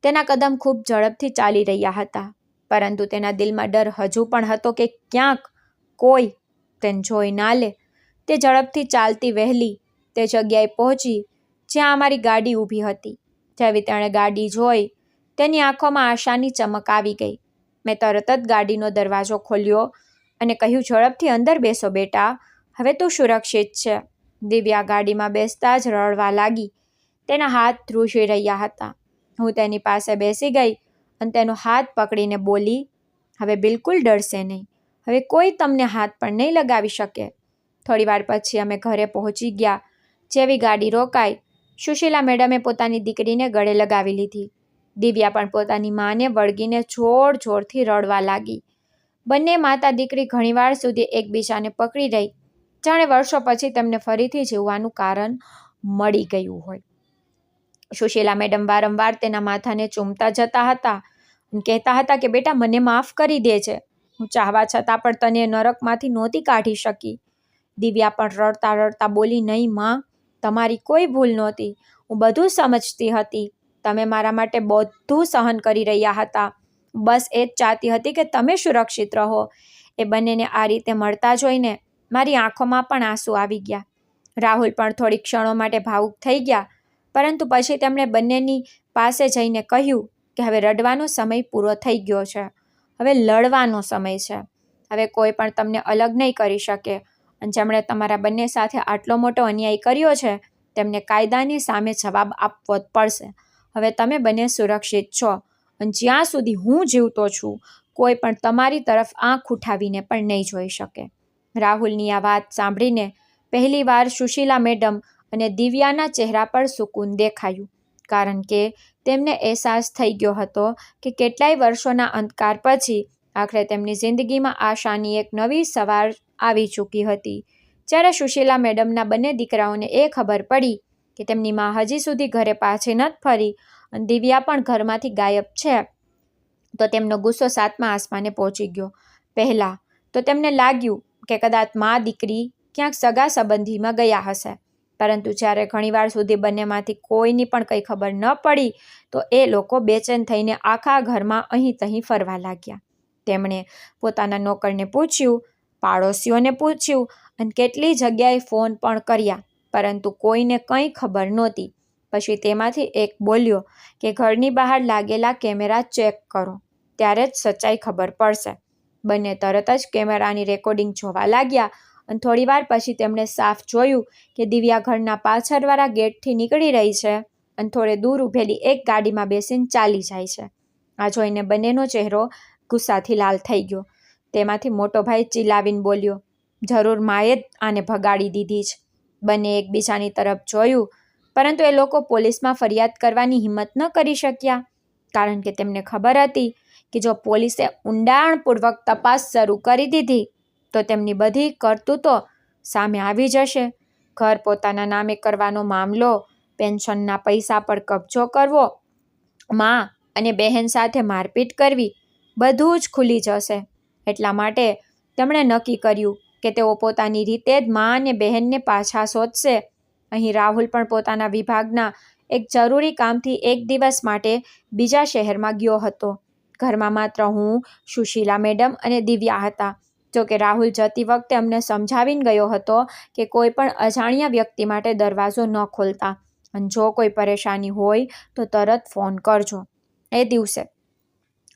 તેના કદમ ખૂબ ઝડપથી ચાલી રહ્યા હતા, પરંતુ તેના દિલમાં ડર હજુ પણ હતો કે ક્યાંક કોઈ તેને જોઈ ના લે. તે ઝડપથી ચાલતી વહેલી તે જગ્યાએ પહોંચી જ્યાં અમારી ગાડી ઊભી હતી. જેવી તેણે ગાડી જોઈ, તેની આંખોમાં આશાની ચમક આવી ગઈ. મેં તરત જ ગાડીનો દરવાજો ખોલ્યો અને કહ્યું, ઝડપથી અંદર બેસો બેટા, હવે તું સુરક્ષિત છે. દિવ્યા ગાડીમાં બેસતા જ રડવા લાગી. તેના હાથ ધ્રુજી રહ્યા હતા. હું તેની પાસે બેસી ગઈ અને તેનો હાથ પકડીને બોલી, હવે બિલકુલ ડરશે નહીં. હવે કોઈ તમને હાથ પણ નહીં લગાવી શકે. થોડીવાર પછી અમે ઘરે પહોંચી ગયા. જેવી ગાડી રોકાઈ, સુશીલા મેડમે પોતાની દીકરીને ગળે લગાવી લીધી. દિવ્યા પણ પોતાની માને વળગીને જોર જોરથી રડવા લાગી. બંને માતા દીકરી ઘણીવાર સુધી એકબીજાને પકડી રહી, જાણે વર્ષો પછી તેમને ફરીથી જીવવાનું કારણ મળી ગયું હોય. સુશીલા મેડમ વારંવાર તેના માથાને ચૂમતા જતા હતા અને કહેતા હતા કે બેટા મને માફ કરી દે છે, હું ચાહવા છતાં પણ તને નરકમાંથી નહોતી કાઢી શકી. દિવ્યા પણ રડતા રડતા બોલી, નહીં માં, તમારી કોઈ ભૂલ નહોતી. હું બધું સમજતી હતી. તમે મારા માટે બધું સહન કરી રહ્યા હતા. બસ એ જ ચાહતી હતી કે તમે સુરક્ષિત રહો. એ બંનેને આ રીતે મળતા જોઈને મારી આંખોમાં પણ આંસુ આવી ગયા. રાહુલ પણ થોડી ક્ષણો માટે ભાવુક થઈ ગયા, પરંતુ પછી તેમણે બંનેની પાસે જઈને કહ્યું કે હવે રડવાનો સમય પૂરો થઈ ગયો છે. હવે લડવાનો સમય છે. હવે કોઈ પણ તમને અલગ નહીં કરી શકે અને જેમણે તમારા બંને સાથે આટલો મોટો અન્યાય કર્યો છે તેમને કાયદાની સામે જવાબ આપવો જ પડશે. હવે તમે બંને સુરક્ષિત છો અને જ્યાં સુધી હું જીવતો છું કોઈ પણ તમારી તરફ આંખ ઉઠાવીને પણ નહીં જોઈ શકે. રાહુલની આ વાત સાંભળીને પહેલીવાર સુશીલા મેડમ અને દિવ્યાના ચહેરા પર સુકૂન દેખાયું, કારણ કે તેમને અહેસાસ થઈ ગયો હતો કે કેટલાય વર્ષોના અંધકાર પછી આખરે તેમની જિંદગીમાં આશાની એક નવી સવાર આવી ચૂકી હતી. જ્યારે સુશીલા મેડમના બંને દીકરાઓને એ ખબર પડી કે તેમની માં હજી સુધી ઘરે પાછી નથી ફરી અને દિવ્યા પણ ઘરમાંથી ગાયબ છે, તો તેમનો ગુસ્સો 7મા આસમાને પહોંચી ગયો. પહેલાં તો તેમને લાગ્યું કે કદાચ માં દીકરી ક્યાંક સગા સંબંધીમાં ગયા હશે, પરંતુ જ્યારે ઘણીવાર સુધી બંનેમાંથી કોઈની પણ કંઈ ખબર ન પડી તો એ લોકો બેચેન થઈને આખા ઘરમાં અહીં તહીં ફરવા લાગ્યા. તેમણે પોતાના નોકરને પૂછ્યું, પાડોશીઓને પૂછ્યું અને કેટલી જગ્યાએ ફોન પણ કર્યા, પરંતુ કોઈને કંઈ ખબર નહોતી. પછી તેમાંથી એક બોલ્યો કે ઘરની બહાર લાગેલા કેમેરા ચેક કરો, ત્યારે જ સચ્ચાઈ ખબર પડશે. બંને તરત જ કેમેરાની રેકોર્ડિંગ જોવા લાગ્યા અને થોડીવાર પછી તેમણે સાફ જોયું કે દિવ્યા ઘરના પાછળવાળા ગેટથી નીકળી રહી છે અને થોડે દૂર ઊભેલી એક ગાડીમાં બેસીને ચાલી જાય છે. આ જોઈને બંનેનો ચહેરો ગુસ્સાથી લાલ થઈ ગયો. તેમાંથી મોટો ભાઈ ચિલ્લાવીને બોલ્યો, જરૂર માએ જ આને ભગાડી દીધી છે. બંને એકબીજાની તરફ જોયું, પરંતુ એ લોકો પોલીસમાં ફરિયાદ કરવાની હિંમત ન કરી શક્યા, કારણ કે તેમને ખબર હતી કે જો પોલીસે ઊંડાણપૂર્વક તપાસ શરૂ કરી દીધી તો તેમની બધી કરતૂતો સામે આવી જશે. ઘર પોતાના નામે કરવાનો મામલો, પેન્શનના પૈસા પર કબજો કરવો, માં અને બહેન સાથે મારપીટ કરવી, બધું જ ખુલી જશે. એટલા માટે તેમણે નક્કી કર્યું કે તેઓ પોતાની રીતે જ માં અને બહેનને પાછા શોધશે. અહીં રાહુલ પણ પોતાના વિભાગના એક જરૂરી કામથી એક દિવસ માટે બીજા શહેરમાં ગયો હતો. ઘરમાં માત્ર હું, સુશીલા મેડમ અને દિવ્યા હતા. જોકે રાહુલ જતી વખતે અમને સમજાવીને ગયો હતો કે કોઈ પણ અજાણ્યા વ્યક્તિ માટે દરવાજો ન ખોલતા અને જો કોઈ પરેશાની હોય તો તરત ફોન કરજો. એ દિવસે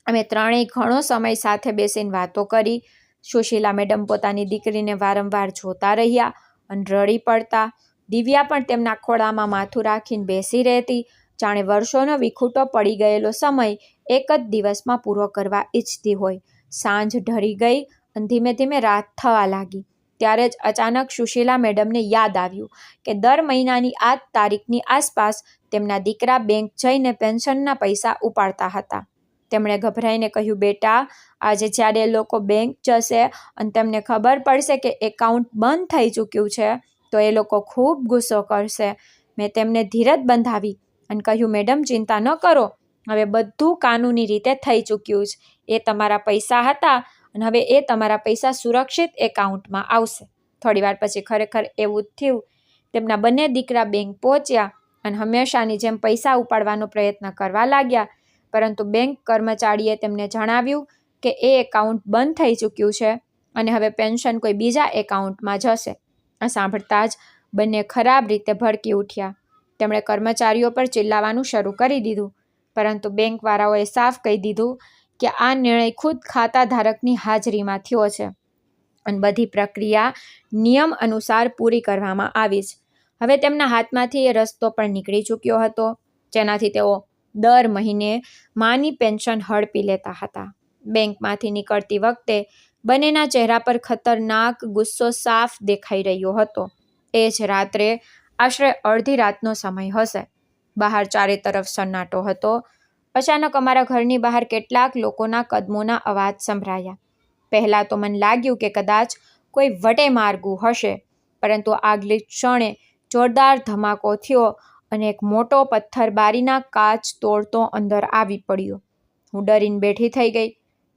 અમે ત્રણેય ઘણો સમય સાથે બેસીને વાતો કરી. સુશીલા મેડમ પોતાની દીકરીને વારંવાર જોતા રહ્યા અને રડી પડતા. દિવ્યા પણ તેમના ખોળામાં માથું રાખીને બેસી રહેતી, જાણે વર્ષોનો વિખૂટો પડી ગયેલો સમય એક જ દિવસમાં પૂરો કરવા ઈચ્છતી હોય. સાંજ ઢળી ગઈ અને ધીમે ધીમે રાત થવા લાગી. ત્યારે જ અચાનક સુશીલા મેડમને યાદ આવ્યું કે દર મહિનાની આ તારીખની આસપાસ તેમના દીકરા બેંક જઈને પેન્શનના પૈસા ઉપાડતા હતા. તેમણે ગભરાઈને કહ્યું, બેટા, આજે જ્યારે એ લોકો બેંક જશે અને તેમને ખબર પડશે કે એકાઉન્ટ બંધ થઈ ચૂક્યું છે તો એ લોકો ખૂબ ગુસ્સો કરશે. મેં તેમને ધીરજ બંધાવી અને કહ્યું, મેડમ ચિંતા ન કરો, હવે બધું કાનૂની રીતે થઈ ચૂક્યું છે. એ તમારા પૈસા હતા અને હવે એ તમારા પૈસા સુરક્ષિત એકાઉન્ટમાં આવશે. થોડીવાર પછી ખરેખર એવું જ થયું. તેમના બંને દીકરા બેંક પહોંચ્યા અને હંમેશાની જેમ પૈસા ઉપાડવાનો પ્રયત્ન કરવા લાગ્યા, પરંતુ બેંક કર્મચારીએ તેમને જણાવ્યું કે એ એકાઉન્ટ બંધ થઈ ચૂક્યું છે અને હવે પેન્શન કોઈ બીજા એકાઉન્ટમાં જશે. આ સાંભળતા જ બંને ખરાબ રીતે ભડકી ઉઠ્યા. તેમણે કર્મચારીઓ પર ચિલ્લાવાનું શરૂ કરી દીધું, પરંતુ બેંકવાળાઓએ સાફ કહી દીધું કે આ નિર્ણય ખુદ ખાતા ધારકની હાજરીમાં થયો છે અને બધી પ્રક્રિયા નિયમ અનુસાર પૂરી કરવામાં આવી છે. હવે તેમના હાથમાંથી એ રસ્તો પણ નીકળી ચૂક્યો હતો, જેનાથી તેઓ દર મહિને માની પેન્શન હડપી લેતા હતા. બેંકમાંથી નીકળતી વખતે બંનેના ચહેરા પર ખતરનાક ગુસ્સો સાફ દેખાઈ રહ્યો હતો. એ જ રાત્રે, આશરે અડધી રાતનો સમય હશે. બહાર ચારે તરફ સન્નાટો હતો. અચાનક અમારા ઘરની બહાર કેટલાક લોકોના કદમોના અવાજ સંભળાયા. પહેલાં તો મને લાગ્યું કે કદાચ કોઈ વટે માર્ગું હશે, પરંતુ આગલી ક્ષણે જોરદાર ધમાકો થયો અને એક મોટો પથ્થર બારીના કાચ તોડતો અંદર આવી પડ્યો. હું ડરીને બેઠી થઈ ગઈ.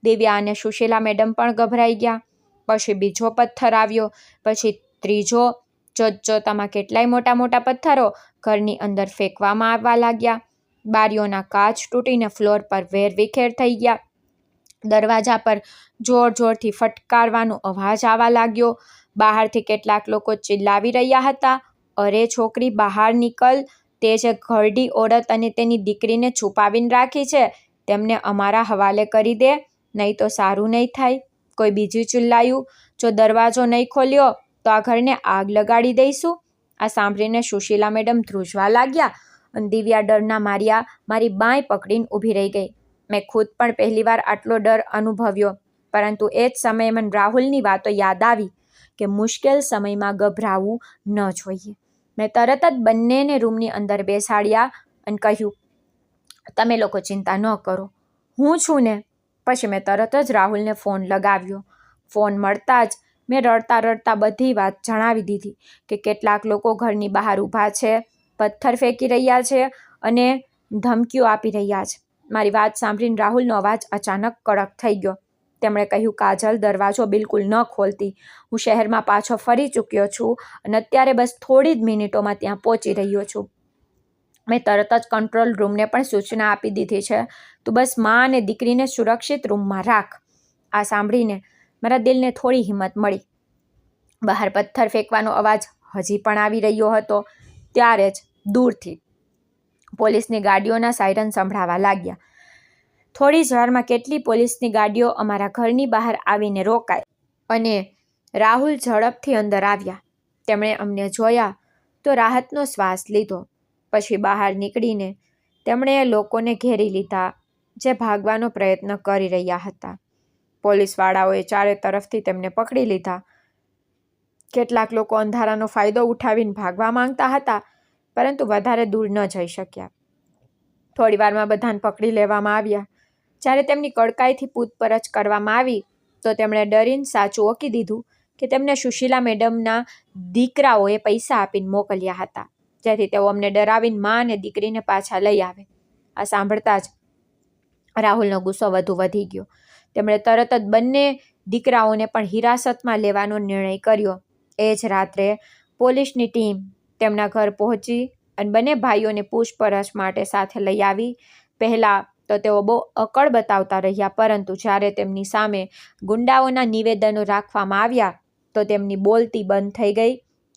દિવ્યા અને સુશીલા મેડમ પણ ગભરાઈ ગયા. પછી બીજો પથ્થર આવ્યો, પછી ત્રીજો. જોતજોતામાં કેટલાય મોટા મોટા પથ્થરો ઘરની અંદર ફેંકવામાં આવવા લાગ્યા. બારીઓના કાચ તૂટીને ફ્લોર પર વેરવિખેર થઈ ગયા. દરવાજા પર જોર જોરથી ફટકારવાનો અવાજ આવવા લાગ્યો. બહારથી કેટલાક લોકો ચિલ્લાવી રહ્યા હતા, અરે છોકરી, બહાર નીકળ! તે જે ઘરડી ઓરત અને તેની દીકરીને છુપાવીને રાખી છે તેમને અમારા હવાલે કરી દે, નહીં તો સારું નહીં થાય. કોઈ બીજું ચિલ્લાયું, જો દરવાજો નહીં ખોલ્યો તો આ ઘરને આગ લગાડી દઈશું. આ સાંભળીને સુશીલા મેડમ ધ્રુજવા લાગ્યા અને દિવ્યા ડરના માર્યા મારી બાંય પકડીને ઊભી રહી ગઈ. મેં ખુદ પણ પહેલીવાર આટલો ડર અનુભવ્યો, પરંતુ એ જ સમયે મને રાહુલની વાતો યાદ આવી કે મુશ્કેલ સમયમાં ગભરાવું ન જોઈએ. મેં તરત જ બંનેને રૂમની અંદર બેસાડ્યા અને કહ્યું, તમે લોકો ચિંતા ન કરો, હું છું ને. પછી મેં તરત જ રાહુલને ફોન લગાવ્યો. ફોન મળતા જ મેં રડતા રડતા બધી વાત જણાવી દીધી કે કેટલાક લોકો ઘરની બહાર ઊભા છે, પથ્થર ફેંકી રહ્યા છે અને ધમકીઓ આપી રહ્યા છે. મારી વાત સાંભળીને રાહુલનો અવાજ અચાનક કડક થઈ ગયો. તેમણે કહ્યું, કાજલ, દરવાજો બિલકુલ ન ખોલતી. હું શહેરમાં પાછો ફરી ચૂક્યો છું અને અત્યારે બસ થોડી જ મિનિટોમાં ત્યાં પહોંચી રહ્યો છું. મેં તરત જ કંટ્રોલ રૂમને પણ સૂચના આપી દીધી છે, તું બસ માં અને દીકરીને સુરક્ષિત રૂમમાં રાખ. આ સાંભળીને મારા દિલને થોડી હિંમત મળી. બહાર પથ્થર ફેંકવાનો અવાજ હજી પણ આવી રહ્યો હતો. ત્યારે જ દૂરથી પોલીસની ગાડીઓના સાયરન સંભળાવા લાગ્યા. થોડી જ વારમાં કેટલી પોલીસની ગાડીઓ અમારા ઘરની બહાર આવીને રોકાઈ અને રાહુલ ઝડપથી અંદર આવ્યા. તેમણે અમને જોયા તો રાહતનો શ્વાસ લીધો. પછી બહાર નીકળીને તેમણે લોકોને ઘેરી લીધા જે ભાગવાનો પ્રયત્ન કરી રહ્યા હતા. પોલીસવાળાઓએ ચારે તરફથી તેમને પકડી લીધા. કેટલાક લોકો અંધારાનો ફાયદો ઉઠાવીને ભાગવા માંગતા હતા, પરંતુ વધારે દૂર ન જઈ શક્યા. થોડી વારમાં બધાને પકડી લેવામાં આવ્યા. જ્યારે તેમની કડકાઈથી પૂછપરછ કરવામાં આવી તો તેમણે ડરીને સાચું ઓકી દીધું કે તેમને સુશીલા મેડમના દીકરાઓએ પૈસા આપીને મોકલ્યા હતા, જેથી તેઓ અમને ડરાવીને માં અને દીકરીને પાછા લઈ આવે. આ સાંભળતા જ રાહુલનો ગુસ્સો વધુ વધી ગયો. તેમણે તરત જ બંને દીકરાઓને પણ હિરાસતમાં લેવાનો નિર્ણય કર્યો. એ જ રાત્રે પોલીસની ટીમ તેમના ઘર પહોંચી અને બંને ભાઈઓને પૂછપરછ માટે સાથે લઈ આવી. પહેલાં તો તેઓ બહુ અકળ બતાવતા રહ્યા, પરંતુ જ્યારે તેમની સામે ગુંડાઓના નિવેદનો રાખવામાં આવ્યા તો તેમની બોલતી બંધ થઈ ગઈ.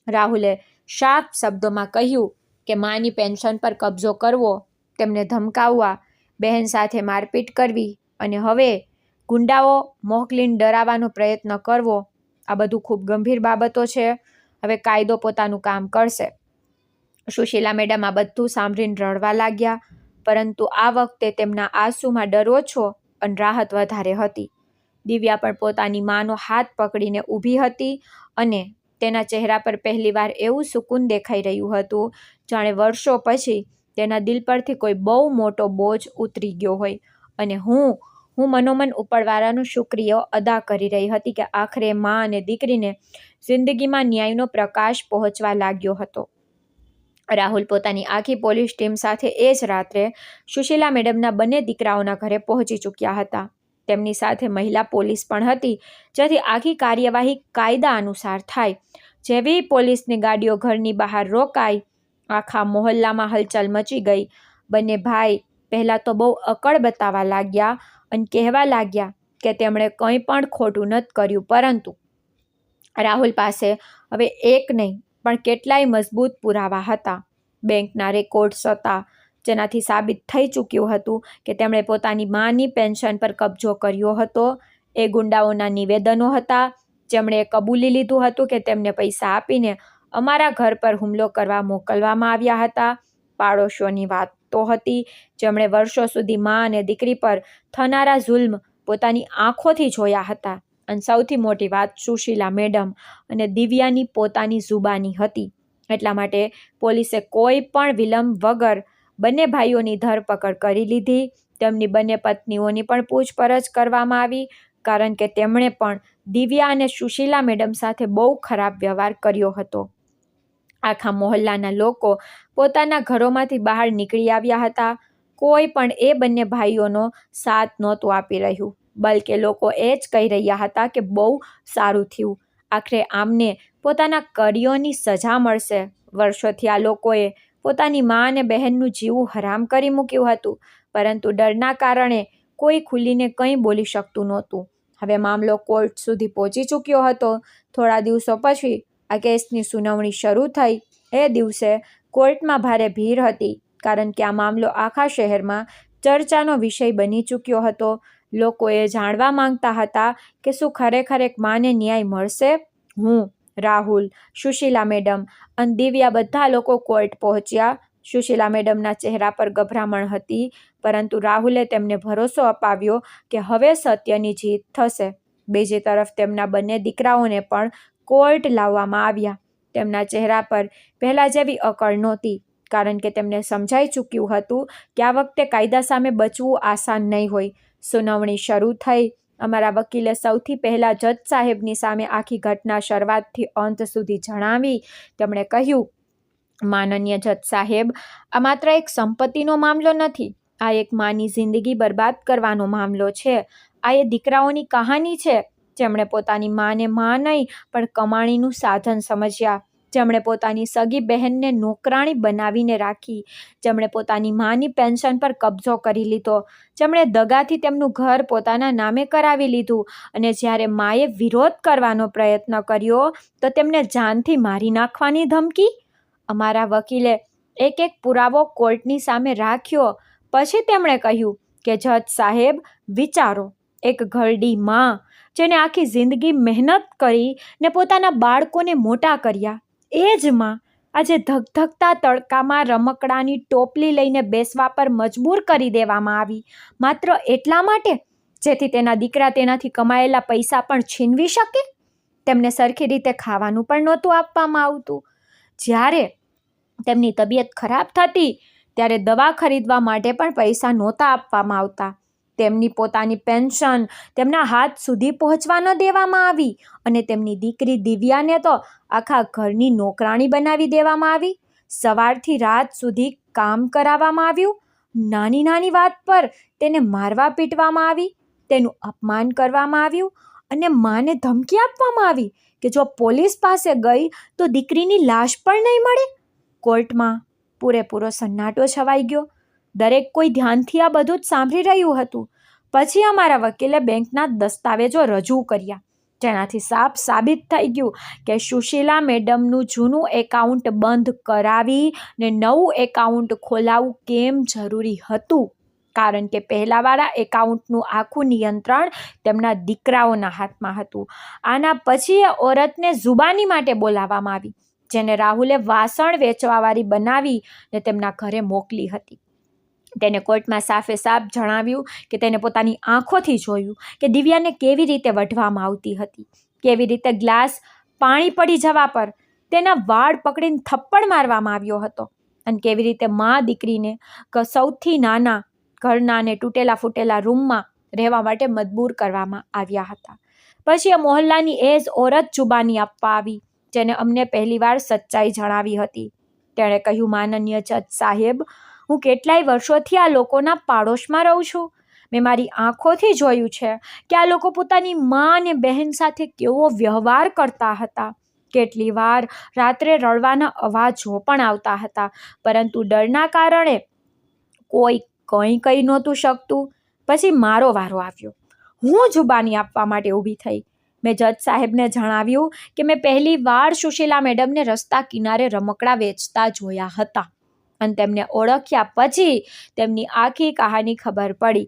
રાહુલે શાર્પ શબ્દોમાં કહ્યું કે માની પેન્શન પર કબજો કરવો, તેમને ધમકાવવા, બહેન સાથે મારપીટ કરવી અને હવે ગુંડાઓ મોકલીને ડરાવવાનો પ્રયત્ન કરવો, આ બધું ખૂબ ગંભીર બાબતો છે. હવે કાયદો પોતાનું કામ કરશે. સુશીલા મેડમ આ બધું સાંભળીને રડવા લાગ્યા, પરંતુ આ વખતે તેમના આંસુમાં ડર ઓછો અને રાહત વધારે હતી. દિવ્યા પણ પોતાની માનો હાથ પકડીને ઊભી હતી અને તેના ચહેરા પર પહેલીવાર એવું સુકૂન દેખાઈ રહ્યું હતું જાણે વર્ષો પછી તેના દિલ પરથી કોઈ બહુ મોટો બોજ ઉતરી ગયો હોય. અને હું મનોમન ઉપરવાળાનો શુક્રિયો અદા કરી રહી હતી કે આખરે માં અને દીકરીને જિંદગીમાં ન્યાયનો પ્રકાશ પહોંચવા લાગ્યો હતો. રાહુલ પોતાની આખી પોલીસ ટીમ સાથે એ જ રાત્રે સુશીલા મેડમના બંને દીકરાઓના ઘરે પહોંચી ચૂક્યા હતા. તેમની સાથે મહિલા પોલીસ પણ હતી, જેથી આખી કાર્યવાહી કાયદા અનુસાર થાય. જેવી પોલીસની ગાડીઓ ઘરની બહાર રોકાઈ, આખા મોહલ્લામાં હલચલ મચી ગઈ. બંને ભાઈ પહેલાં તો બહુ અકળ બતાવવા લાગ્યા અને કહેવા લાગ્યા કે તેમણે કંઈ પણ ખોટું નથી કર્યું, પરંતુ રાહુલ પાસે હવે એક નહીં પણ કેટલાય મજબૂત પુરાવા હતા. બેંકના રેકોર્ડ્સ હતા, જેનાથી સાબિત થઈ ચૂક્યું હતું કે તેમણે પોતાની માની પેન્શન પર કબજો કર્યો હતો. એ ગુંડાઓના નિવેદનો હતા, જેમણે કબૂલી લીધું હતું કે તેમને પૈસા આપીને અમારા ઘર પર હુમલો કરવા મોકલવામાં આવ્યા હતા. પાડોશીઓની વાતો હતી, જેમણે વર્ષો સુધી મા અને દીકરી પર થનારા જુલ્મ પોતાની આંખોથી જોયા હતા. અને સૌથી મોટી વાત સુશીલા મેડમ અને દિવ્યાની પોતાની જુબાની હતી. એટલા માટે પોલીસે કોઈ પણ વિલંબ વગર બંને ભાઈઓની ધરપકડ કરી લીધી. તેમની બંને પત્નીઓની પણ પૂછપરછ કરવામાં આવી, કારણ કે તેમણે પણ દિવ્યા અને સુશીલા મેડમ સાથે બહુ ખરાબ વ્યવહાર કર્યો હતો. આખા મોહલ્લાના લોકો પોતાના ઘરોમાંથી બહાર નીકળી આવ્યા હતા. કોઈ પણ એ બંને ભાઈઓનો સાથ નહોતું આપી રહ્યું, બલકે લોકો એ જ કહી રહ્યા હતા કે બહુ સારું થયું, આખરે આમને પોતાના કર્યોની સજા મળશે. વર્ષોથી આ લોકોએ પોતાની મા અને બહેનનું જીવ હરામ કરી મૂક્યું હતું, પરંતુ ડરના કારણે કોઈ ખુલીને કંઈ બોલી શકતું નહોતું. હવે મામલો કોર્ટ સુધી પહોંચી ચૂક્યો હતો. થોડા દિવસો પછી આ કેસની સુનાવણી શરૂ થઈ. એ દિવસે કોર્ટમાં ભારે ભીડ હતી, કારણ કે આ મામલો આખા શહેરમાં ચર્ચાનો વિષય બની ચૂક્યો હતો. લોકો એ જાણવા માંગતા હતા કે શું ખરેખર એક માને ન્યાય મળશે. હું, રાહુલ, સુશીલા મેડમ અને દિવ્યા બધા લોકો કોર્ટ પહોંચ્યા. સુશીલા મેડમના ચહેરા પર ગભરામણ હતી, પરંતુ રાહુલે તેમને ભરોસો અપાવ્યો કે હવે સત્યની જીત થશે. બીજી તરફ તેમના બંને દીકરાઓને પણ કોર્ટ લાવવામાં આવ્યા. તેમના ચહેરા પર પહેલા જેવી અકળ નહોતી, કારણ કે તેમને સમજાઈ ચૂક્યું હતું કે આ વખતે કાયદા સામે બચવું આસાન નહીં હોય. સુનાવણી શરૂ થઈ. અમારા વકીલે સૌથી પહેલાં જજ સાહેબની સામે આખી ઘટના શરૂઆતથી અંત સુધી જણાવી. તેમણે કહ્યું, માનનીય જજ સાહેબ, આ માત્ર એક સંપત્તિનો મામલો નથી. આ એક માની જિંદગી બરબાદ કરવાનો મામલો છે. આ એ દીકરાઓની કહાની છે, જેમણે પોતાની માને મા નહીં પણ કમાણીનું સાધન સમજ્યા, જેમણે પોતાની સગી બહેનને નોકરાણી બનાવીને રાખી, જેમણે પોતાની માની પેન્શન પર કબજો કરી લીધો, જેમણે દગાથી તેમનું ઘર પોતાના નામે કરાવી લીધું, અને જ્યારે માએ વિરોધ કરવાનો પ્રયત્ન કર્યો તો તેમને જાનથી મારી નાખવાની ધમકી. અમારા વકીલે એક એક પુરાવો કોર્ટની સામે રાખ્યો. પછી તેમણે કહ્યું કે જજ સાહેબ, વિચારો, એક ઘરડી માં જેને આખી જિંદગી મહેનત કરી ને પોતાના બાળકોને મોટા કર્યા, એ જ માં આજે ધગધગતા તડકામાં રમકડાની ટોપલી લઈને બેસવા પર મજબૂર કરી દેવામાં આવી, માત્ર એટલા માટે જેથી તેના દીકરા તેનાથી કમાયેલા પૈસા પણ છીનવી શકે. તેમને સરખી રીતે ખાવાનું પણ નહોતું આપવામાં આવતું. જ્યારે તેમની તબિયત ખરાબ થતી ત્યારે દવા ખરીદવા માટે પણ પૈસા નહોતા આપવામાં આવતા. તેમની પોતાની પેન્શન તેમના હાથ સુધી પહોંચવા ન દેવામાં આવી, અને તેમની દીકરી દિવ્યાને તો આખા ઘરની નોકરાણી બનાવી દેવામાં આવી. સવારથી રાત સુધી કામ કરાવવામાં આવ્યું. નાની નાની વાત પર તેને મારવા પીટવામાં આવી, તેનું અપમાન કરવામાં આવ્યું, અને માને ધમકી આપવામાં આવી કે જો પોલીસ પાસે ગઈ તો દીકરીની લાશ પણ નહીં મળે. કોર્ટમાં પૂરેપૂરો સન્નાટો છવાઈ ગયો. દરેક કોઈ ધ્યાનથી આ બધું જ સાંભળી રહ્યું હતું. પછી અમારા વકીલે બેંકના દસ્તાવેજો રજૂ કર્યા, જેનાથી સાફ સાબિત થઈ ગયું કે સુશીલા મેડમનું જૂનું એકાઉન્ટ બંધ કરાવી ને નવું એકાઉન્ટ ખોલાવવું કેમ જરૂરી હતું, કારણ કે પહેલાંવાળા એકાઉન્ટનું આખું નિયંત્રણ તેમના દીકરાઓના હાથમાં હતું. આના પછી એ ઓરતને જુબાની માટે બોલાવવામાં આવી, જેને રાહુલે વાસણ વેચવાવાળી બનાવી ને તેમના ઘરે મોકલી હતી. તેને કોર્ટમાં સાફે સાફ જણાવ્યું કે તેને પોતાની આંખોથી જોયું કે દિવ્યાને કેવી રીતે વઢવામાં આવતી હતી, કેવી રીતે ગ્લાસ પાણી પડી જવા પર તેના વાળ પકડીને થપ્પડ મારવામાં આવ્યો હતો, અને કેવી રીતે મા દીકરીને સૌથી નાના ઘરના અને તૂટેલા ફૂટેલા રૂમમાં રહેવા માટે મજબૂર કરવામાં આવ્યા હતા. પછી એ મોહલ્લાની એ જ ઓરત જુબાની આપવા આવી, જેને અમને પહેલીવાર સચ્ચાઈ જણાવી હતી. તેણે કહ્યું, માનનીય જજ સાહેબ, હું કેટલાય વર્ષોથી આ લોકોના પાડોશમાં રહું છું. મેં મારી આંખોથી જોયું છે કે આ લોકો પોતાની મા અને બહેન સાથે કેવો વ્યવહાર કરતા હતા. કેટલી વાર રાત્રે રડવાના અવાજો પણ આવતા હતા, પરંતુ ડરના કારણે કોઈ કંઈ કહી નહોતું શકતું. પછી મારો વારો આવ્યો. હું જુબાની આપવા માટે ઊભી થઈ. મેં જજ સાહેબને જણાવ્યું કે મેં પહેલી વાર સુશીલા મેડમને રસ્તા કિનારે રમકડાં વેચતા જોયા હતા અને તેમને ઓળખ્યા પછી તેમની આખી કહાની ખબર પડી.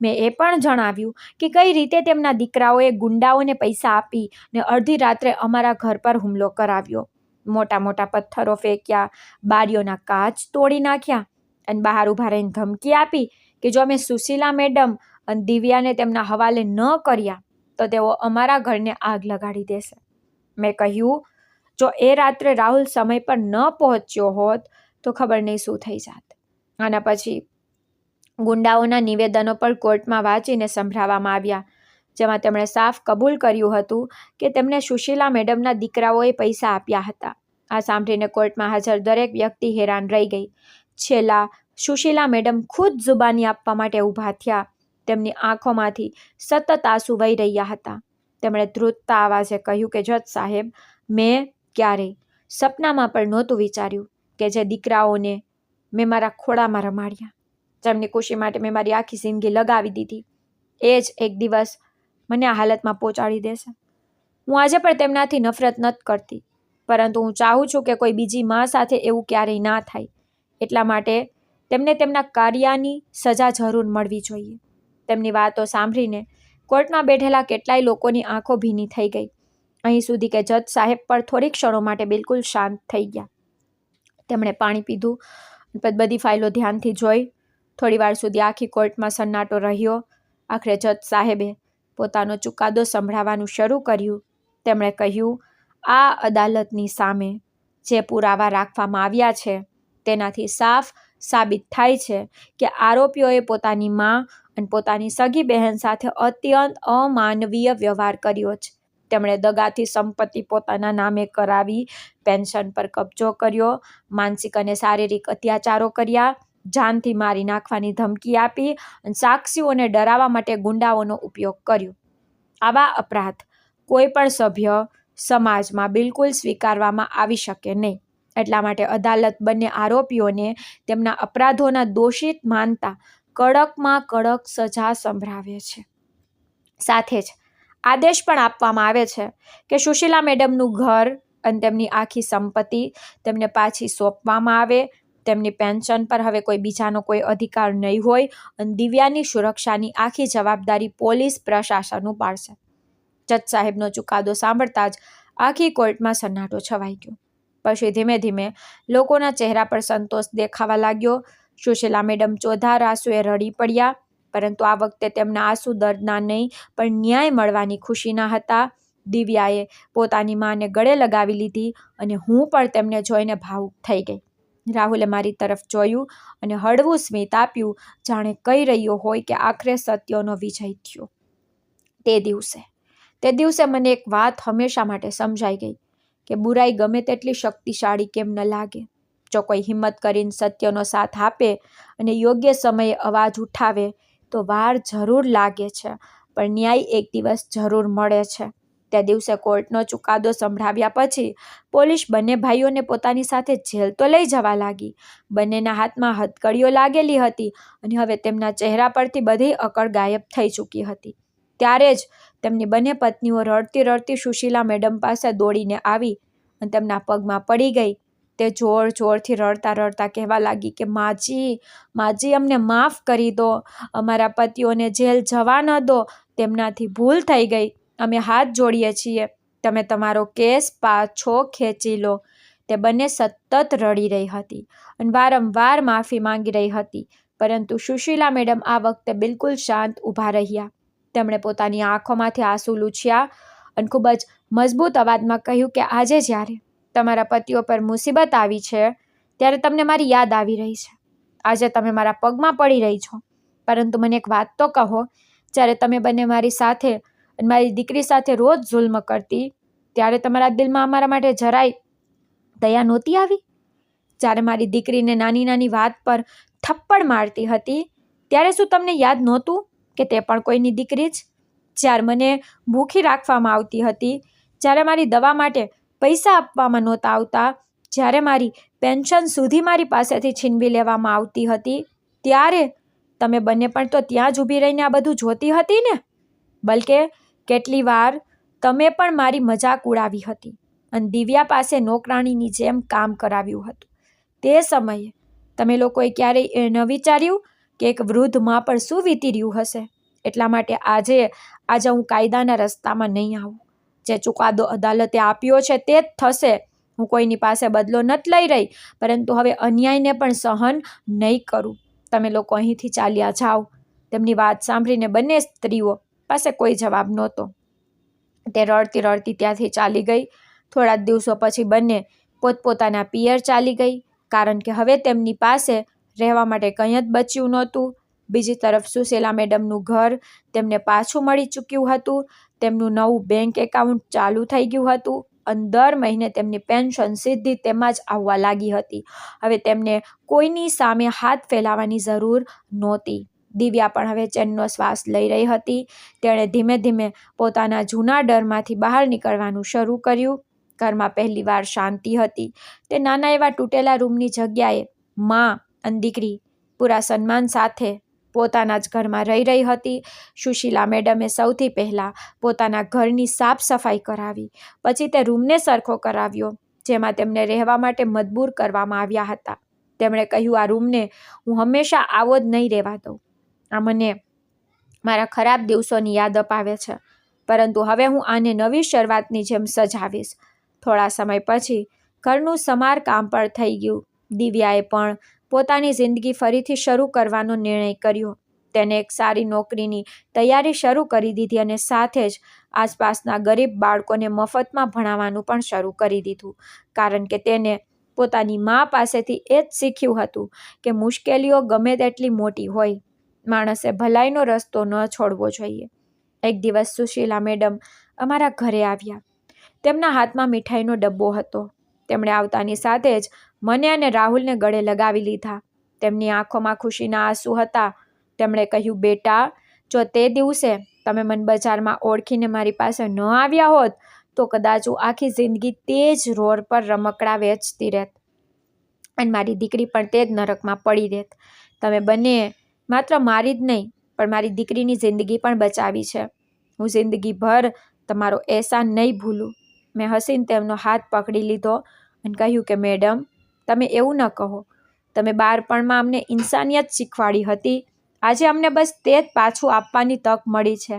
મેં એ પણ જણાવ્યું કે કઈ રીતે તેમના દીકરાઓએ ગુંડાઓને પૈસા આપી ને અડધી રાત્રે અમારા ઘર પર હુમલો કરાવ્યો, મોટા મોટા પથ્થરો ફેંક્યા, બારીઓના કાચ તોડી નાખ્યા અને બહાર ઊભા રહીને ધમકી આપી કે જો અમે સુશીલા મેડમ અને દિવ્યાને તેમના હવાલે ન કર્યા તો તેઓ અમારા ઘરને આગ લગાડી દેશે. મેં કહ્યું, જો એ રાત્રે રાહુલ સમય પર ન પહોંચ્યો હોત તો ખબર નહીં શું થઈ જાત. આના પછી ગુંડાઓના નિવેદનો પર કોર્ટમાં વાંચીને સંભળાવવામાં આવ્યા, જેમાં તેમણે સાફ કબૂલ કર્યું હતું કે તેમને સુશીલા મેડમના દીકરાઓએ પૈસા આપ્યા હતા. આ સાંભળીને કોર્ટમાં હાજર દરેક વ્યક્તિ હેરાન રહી ગઈ. છેલ્લા સુશીલા મેડમ ખુદ જુબાની આપવા માટે ઊભા થયા. તેમની આંખોમાંથી સતત આંસુ વહી રહ્યા હતા. તેમણે ધ્રુજતા અવાજે કહ્યું કે જજ સાહેબ, મેં ક્યારેય સપનામાં પણ નહોતું વિચાર્યું કે જે દીકરાઓને મેં મારા ખોળામાં રમાડ્યા, જેમની ખુશી માટે મેં મારી આખી જિંદગી લગાવી દીધી, એ જ એક દિવસ મને આ હાલતમાં પહોંચાડી દેશે. હું આજે પણ તેમનાથી નફરત નથી કરતી, પરંતુ હું ચાહું છું કે કોઈ બીજી મા સાથે એવું ક્યારેય ના થાય. એટલા માટે તેમને તેમના કાર્યની સજા જરૂર મળવી જોઈએ. તેમની વાતો સાંભળીને કોર્ટમાં બેઠેલા કેટલાય લોકોની આંખો ભીની થઈ ગઈ. અહીં સુધી કે જજ સાહેબ પર થોડી ક્ષણો માટે બિલકુલ શાંત થઈ ગયા. તેમણે પાણી પીધું, બધી ફાઇલો ધ્યાનથી જોઈ. થોડી વાર સુધી આખી કોર્ટમાં સન્નાટો રહ્યો. આખરે જજ સાહેબે પોતાનો ચુકાદો સંભળાવવાનું શરૂ કર્યું. તેમણે કહ્યું, આ અદાલતની સામે જે પુરાવા રાખવામાં આવ્યા છે તેનાથી સાફ સાબિત થાય છે કે આરોપીઓએ પોતાની મા અને પોતાની સગી બહેન સાથે અત્યંત અમાનવીય વ્યવહાર કર્યો છે. તેમણે દગાથી સંપત્તિ પોતાના નામે કરાવી, પેન્શન પર કબજો કર્યો, માનસિક અને શારીરિક અત્યાચારો કર્યા, જાનથી મારી નાખવાની ધમકી આપી અને સાક્ષીઓને ડરાવવા માટે ગુંડાઓનો ઉપયોગ કર્યો. આવા અપરાધ કોઈ પણ સભ્ય સમાજમાં બિલકુલ સ્વીકારવામાં આવી શકે નહીં. એટલા માટે અદાલત બંને આરોપીઓને તેમના અપરાધોના દોષિત માનતા કડકમાં કડક સજા સંભળાવે છે. સાથે જ આદેશ પણ આપવામાં આવે છે કે સુશીલા મેડમનું ઘર અને તેમની આખી સંપત્તિ તેમને પાછી સોંપવામાં આવે. તેમની પેન્શન પર હવે કોઈ બીજાનો કોઈ અધિકાર નહીં હોય અને દિવ્યાની સુરક્ષાની આખી જવાબદારી પોલીસ પ્રશાસન ઉપાડશે. જજ સાહેબનો ચુકાદો સાંભળતા જ આખી કોર્ટમાં સન્નાટો છવાઈ ગયો. પછી ધીમે ધીમે લોકોના ચહેરા પર સંતોષ દેખાવા લાગ્યો. સુશીલા મેડમ ચોધાર આંસુએ રડી પડ્યા, પરંતુ આ વખતે તેમના આંસુ દર્દના નહીં પણ ન્યાય મળવાની ખુશીના હતા. દિવ્યાએ પોતાની માને ગળે લગાવી લીધી અને હું પણ તેમને જોઈને ભાવુક થઈ ગઈ. રાહુલે મારી તરફ જોયું અને હળવું સ્મિત આપ્યું, જાણે કહી રહ્યો હોય કે આખરે સત્યનો વિજય થયો. તે દિવસે મને એક વાત હંમેશા માટે સમજાઈ ગઈ કે બુરાઈ ગમે તેટલી શક્તિશાળી કેમ ન લાગે, જો કોઈ હિંમત કરીને સત્યનો સાથ આપે અને યોગ્ય સમયે અવાજ ઉઠાવે તો વાર જરૂર લાગે છે, પણ ન્યાય એક દિવસ જરૂર મળે છે. તે દિવસે કોર્ટનો ચુકાદો સંભળાવ્યા પછી પોલીસ બંને ભાઈઓને પોતાની સાથે જેલ તો લઈ જવા લાગી. બંનેના હાથમાં હથકડીઓ લાગેલી હતી અને હવે તેમના ચહેરા પરથી બધી અકળ ગાયબ થઈ ચૂકી હતી. ત્યારે જ તેમની બંને પત્નીઓ રડતી રડતી સુશીલા મેડમ પાસે દોડીને આવી અને તેમના પગમાં પડી ગઈ. તે જોર જોરથી રડતા રડતા કહેવા લાગી કે માજી અમને માફ કરી દો, અમારા પતિઓને જેલ જવા ન દો, તેમનાથી ભૂલ થઈ ગઈ, અમે હાથ જોડીએ છીએ, તમે તમારો કેસ પાછો ખેંચી લો. તે બંને સતત રડી રહી હતી અને વારંવાર માફી માંગી રહી હતી, પરંતુ સુશીલા મેડમ આ વખતે બિલકુલ શાંત ઊભા રહ્યા. તેમણે પોતાની આંખોમાંથી આંસુ લૂછ્યા અને ખૂબ જ મજબૂત અવાજમાં કહ્યું કે આજે જ્યારે તમારા પતિઓ પર મુસીબત આવી છે ત્યારે તમને મારી યાદ આવી રહી છે. આજે તમે મારા પગમાં પડી રહી છો, પરંતુ મને એક વાત તો કહો, જ્યારે તમે બંને મારી સાથે અને મારી દીકરી સાથે રોજ જુલ્મ કરતી ત્યારે તમારા દિલમાં અમારા માટે જરાય દયા નહોતી આવી? જ્યારે મારી દીકરીને નાની નાની વાત પર થપ્પડ મારતી હતી ત્યારે શું તમને યાદ નહોતું કે તે પણ કોઈની દીકરી જ? જ્યારે મને ભૂખી રાખવામાં આવતી હતી, જ્યારે મારી દવા માટે પૈસા આપવામાં નહોતા આવતા, જ્યારે મારી પેન્શન સુધી મારી પાસેથી છીનવી લેવામાં આવતી હતી, ત્યારે તમે બંને પણ તો ત્યાં જ ઊભી રહીને આ બધું જોતી હતી ને? બલકે કેટલી વાર તમે પણ મારી મજાક ઉડાવી હતી અને દિવ્યા પાસે નોકરાણીની જેમ કામ કરાવ્યું હતું. તે સમયે તમે લોકોએ ક્યારેય ન વિચાર્યું કે એક વૃદ્ધ માં પર શું વીતી રહ્યું હશે? એટલા માટે આજે હું કાયદાના રસ્તામાં નહીં આવું. જે ચુકાદો અદાલતે આપ્યો છે તે જ થશે. હું કોઈની પાસે બદલો નથી લઈ રહી, પરંતુ હવે અન્યાયને પણ સહન નહીં કરું. તમે લોકો અહીંથી ચાલ્યા જાઓ. તેમની વાત સાંભળીને બંને સ્ત્રીઓ પાસે કોઈ જવાબ નહોતો. તે રડતી રડતી ત્યાંથી ચાલી ગઈ. થોડા દિવસો પછી બંને પોતપોતાના પિયર ચાલી ગઈ, કારણ કે હવે તેમની પાસે રહેવા માટે કંઈ જ બચ્યું નહોતું. બીજી તરફ સુશીલા મેડમનું ઘર તેમને પાછું મળી ચૂક્યું હતું. તેમનું નવું બેંક એકાઉન્ટ ચાલુ થઈ ગયું હતું અને દર મહિને તેમની પેન્શન સીધી તેમાં જ આવવા લાગી હતી. હવે તેમને કોઈની સામે હાથ ફેલાવવાની જરૂર નહોતી. દિવ્યા પણ હવે ચેનનો શ્વાસ લઈ રહી હતી. તેણે ધીમે ધીમે પોતાના જૂના ડરમાંથી બહાર નીકળવાનું શરૂ કર્યું. ઘરમાં પહેલીવાર શાંતિ હતી. તે નાના એવા તૂટેલા રૂમની જગ્યાએ માં અને દીકરી પૂરા સન્માન સાથે પોતાના જ ઘરમાં રહી હતી. સુશીલા મેડમે સૌથી પહેલાં પોતાના ઘરની સાફ સફાઈ કરાવી. પછી તે રૂમને સરખો કરાવ્યો જેમાં તેમને રહેવા માટે મજબૂર કરવામાં આવ્યા હતા. તેમણે કહ્યું, આ રૂમને હું હંમેશા આવો જ નહીં રહેવા દઉં. આ મને મારા ખરાબ દિવસોની યાદ અપાવે છે, પરંતુ હવે હું આને નવી શરૂઆતની જેમ સજાવીશ. થોડા સમય પછી ઘરનું સમારકામ પણ થઈ ગયું. દિવ્યાએ પણ પોતાની જિંદગી ફરીથી શરૂ કરવાનો નિર્ણય કર્યો. તેને એક સારી નોકરીની તૈયારી શરૂ કરી દીધી અને સાથે જ આસપાસના ગરીબ બાળકોને મફતમાં ભણાવવાનું પણ શરૂ કરી દીધું, કારણ કે તેને પોતાની મા પાસેથી એ જ શીખ્યું હતું કે મુશ્કેલીઓ ગમે તેટલી મોટી હોય, માણસે ભલાઈનો રસ્તો ન છોડવો જોઈએ. એક દિવસ સુશીલા મેડમ અમારા ઘરે આવ્યા. તેમના હાથમાં મીઠાઈનો ડબ્બો હતો. તેમણે આવતાની સાથે જ મને અને રાહુલને ગળે લગાવી લીધા. તેમની આંખોમાં ખુશીના આંસુ હતા. તેમણે કહ્યું, બેટા, જો તે દિવસે તમે મને બજારમાં ઓળખીને મારી પાસે ન આવ્યા હોત તો કદાચ હું આખી જિંદગી તે જ રોડ પર રમકડા વેચતી રહેત અને મારી દીકરી પણ તે જ નરકમાં પડી રહેત. તમે બંને માત્ર મારી જ નહીં પણ મારી દીકરીની જિંદગી પણ બચાવી છે. હું જિંદગીભર તમારો એહસાન નહીં ભૂલું. મેં હસીને તેમનો હાથ પકડી લીધો અને કહ્યું કે મેડમ, તમે એવું ન કહો. તમે બાળપણમાં અમને ઇન્સાનિયત શીખવાડી હતી. આજે અમને બસ તે જ પાછું આપવાની તક મળી છે.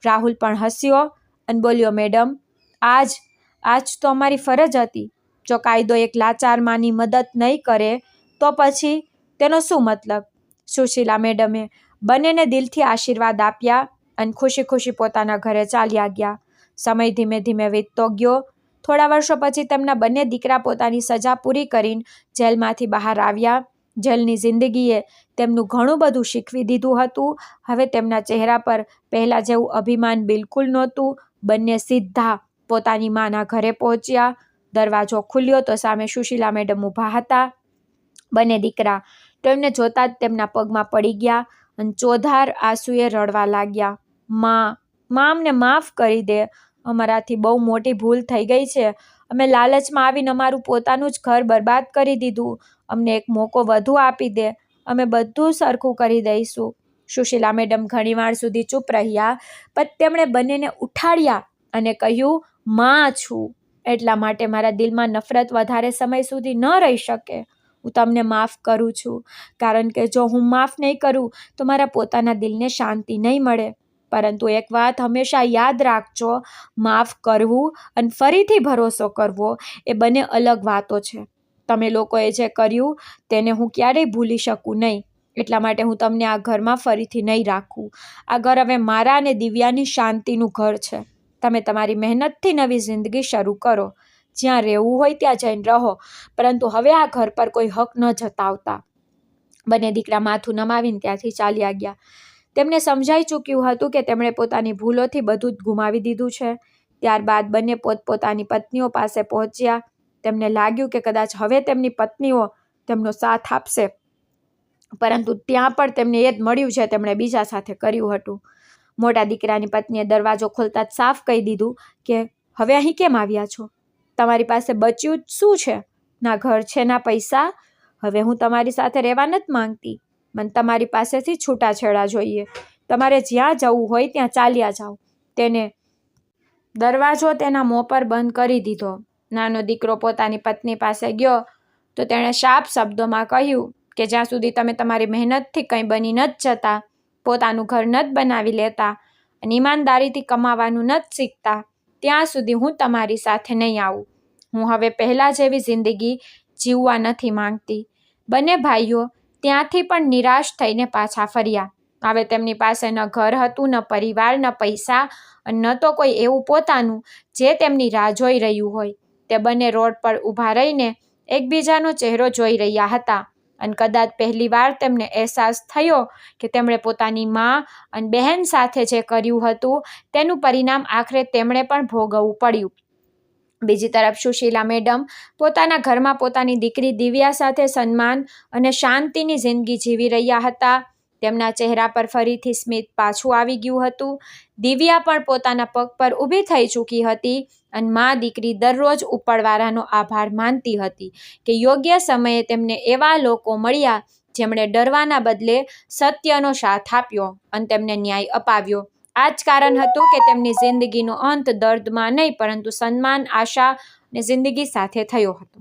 રાહુલ પણ હસ્યો અને બોલ્યો, મેડમ, આજ તો અમારી ફરજ હતી. જો કાયદો એક લાચાર માની મદદ નહીં કરે તો પછી તેનો શું મતલબ? સુશીલા મેડમે બંનેને દિલથી આશીર્વાદ આપ્યા અને ખુશી ખુશી પોતાના ઘરે ચાલ્યા ગયા. સમય ધીમે ધીમે વીતતો ગયો. થોડા વર્ષો પછી તેમના બંને દીકરા પોતાની સજા પૂરી કરીને જેલમાંથી બહાર આવ્યા. જેલની જિંદગીએ તેમનું ઘણું બધું શીખવી દીધું હતું. હવે તેમના ચહેરા પર પહેલાં જેવું અભિમાન બિલકુલ નહોતું. બંને સીધા પોતાની માના ઘરે પહોંચ્યા. દરવાજો ખુલ્યો તો સામે સુશીલા મેડમ ઊભા હતા. બંને દીકરા તેમને જોતાં જ તેમના પગમાં પડી ગયા અને ચોધાર આંસુએ રડવા લાગ્યા. માં, અમને માફ કરી દે. અમારાથી બહુ મોટી ભૂલ થઈ ગઈ છે. અમે લાલચમાં આવીને અમારું પોતાનું જ ઘર બરબાદ કરી દીધું. અમને એક મોકો વધુ આપી દે. અમે બધું સરખું કરી દઈશું. સુશીલા મેડમ ઘણીવાર સુધી ચૂપ રહ્યા, પણ તેમણે બંનેને ઉઠાડ્યા અને કહ્યું, માં છું એટલા માટે મારા દિલમાં નફરત વધારે સમય સુધી ન રહી શકે. હું તમને માફ કરું છું, કારણ કે જો હું માફ નહીં કરું તો મારા પોતાના દિલને શાંતિ નહીં મળે. પરંતુ એક વાત હંમેશા યાદ રાખજો, માફ કરવું અને ફરીથી ભરોસો કરવો એ બંને અલગ વાતો છે. તમે લોકોએ જે કર્યું તેને હું ક્યારેય ભૂલી શકું નહીં. એટલા માટે હું તમને આ ઘરમાં ફરીથી નહીં રાખું. આ ઘર હવે મારા અને દિવ્યાની શાંતિનું ઘર છે. તમે તમારી મહેનતથી નવી જિંદગી શરૂ કરો. જ્યાં રહેવું હોય ત્યાં જઈને રહો, પરંતુ હવે આ ઘર પર કોઈ હક ન જતાવતા. બંને દીકરા માથું નમાવીને ત્યાંથી ચાલ્યા ગયા. તેમને સમજાઈ ચૂક્યું હતું કે તેમણે પોતાની ભૂલોથી બધું જ ગુમાવી દીધું છે. ત્યારબાદ બંને પોતપોતાની પત્નીઓ પાસે પહોંચ્યા. તેમને લાગ્યું કે કદાચ હવે તેમની પત્નીઓ તેમનો સાથ આપશે, પરંતુ ત્યાં પણ તેમને એ જ મળ્યું છે તેમણે બીજા સાથે કર્યું હતું. મોટા દીકરાની પત્નીએ દરવાજો ખોલતા જ સાફ કહી દીધું કે હવે અહીં કેમ આવ્યા છો? તમારી પાસે બચ્યું શું છે? ના ઘર છે ના પૈસા. હવે હું તમારી સાથે રહેવા નથી માંગતી. મને તમારી પાસેથી છૂટાછેડા જોઈએ. તમારે જ્યાં જવું હોય ત્યાં ચાલ્યા જાઓ. તેને દરવાજો તેના મોં પર બંધ કરી દીધો. નાનો દીકરો પોતાની પત્ની પાસે ગયો તો તેણે શાપ શબ્દોમાં કહ્યું કે જ્યાં સુધી તમે તમારી મહેનતથી કંઈ બની નથી જતા, પોતાનું ઘર નથી બનાવી લેતા અને ઈમાનદારીથી કમાવાનું નથી શીખતા, ત્યાં સુધી હું તમારી સાથે નહીં આવું. હું હવે પહેલાં જેવી જિંદગી જીવવા નથી માંગતી. બંને ભાઈઓ ત્યાંથી પણ નિરાશ થઈને પાછા ફર્યા. હવે તેમની પાસે ન ઘર હતું, ન પરિવાર, ન પૈસા અને ન તો કોઈ એવું પોતાનું જે તેમની રાહ જોઈ રહ્યું હોય. તે બંને રોડ પર ઊભા રહીને એકબીજાનો ચહેરો જોઈ રહ્યા હતા અને કદાચ પહેલીવાર તેમને અહેસાસ થયો કે તેમણે પોતાની મા અને બહેન સાથે જે કર્યું હતું તેનું પરિણામ આખરે તેમણે પણ ભોગવવું પડ્યું. બીજી તરફ સુશીલા મેડમ પોતાના ઘરમાં પોતાની દીકરી દિવ્યા સાથે સન્માન અને શાંતિની જિંદગી જીવી રહ્યા હતા. તેમના ચહેરા પર ફરીથી સ્મિત પાછું આવી ગયું હતું. દિવ્યા પણ પોતાના પગ પર ઊભી થઈ ચૂકી હતી અને મા દીકરી દરરોજ ઉપરવાળાનો આભાર માનતી હતી કે યોગ્ય સમયે તેમને એવા લોકો મળ્યા જેમણે ડરવાના બદલે સત્યનો સાથ આપ્યો અને તેમને ન્યાય અપાવ્યો. આ જ કારણ હતું કે તેમની જિંદગીનો અંત દર્દમાં નહીં પરંતુ સન્માન, આશા અને જિંદગી સાથે થયો હતો.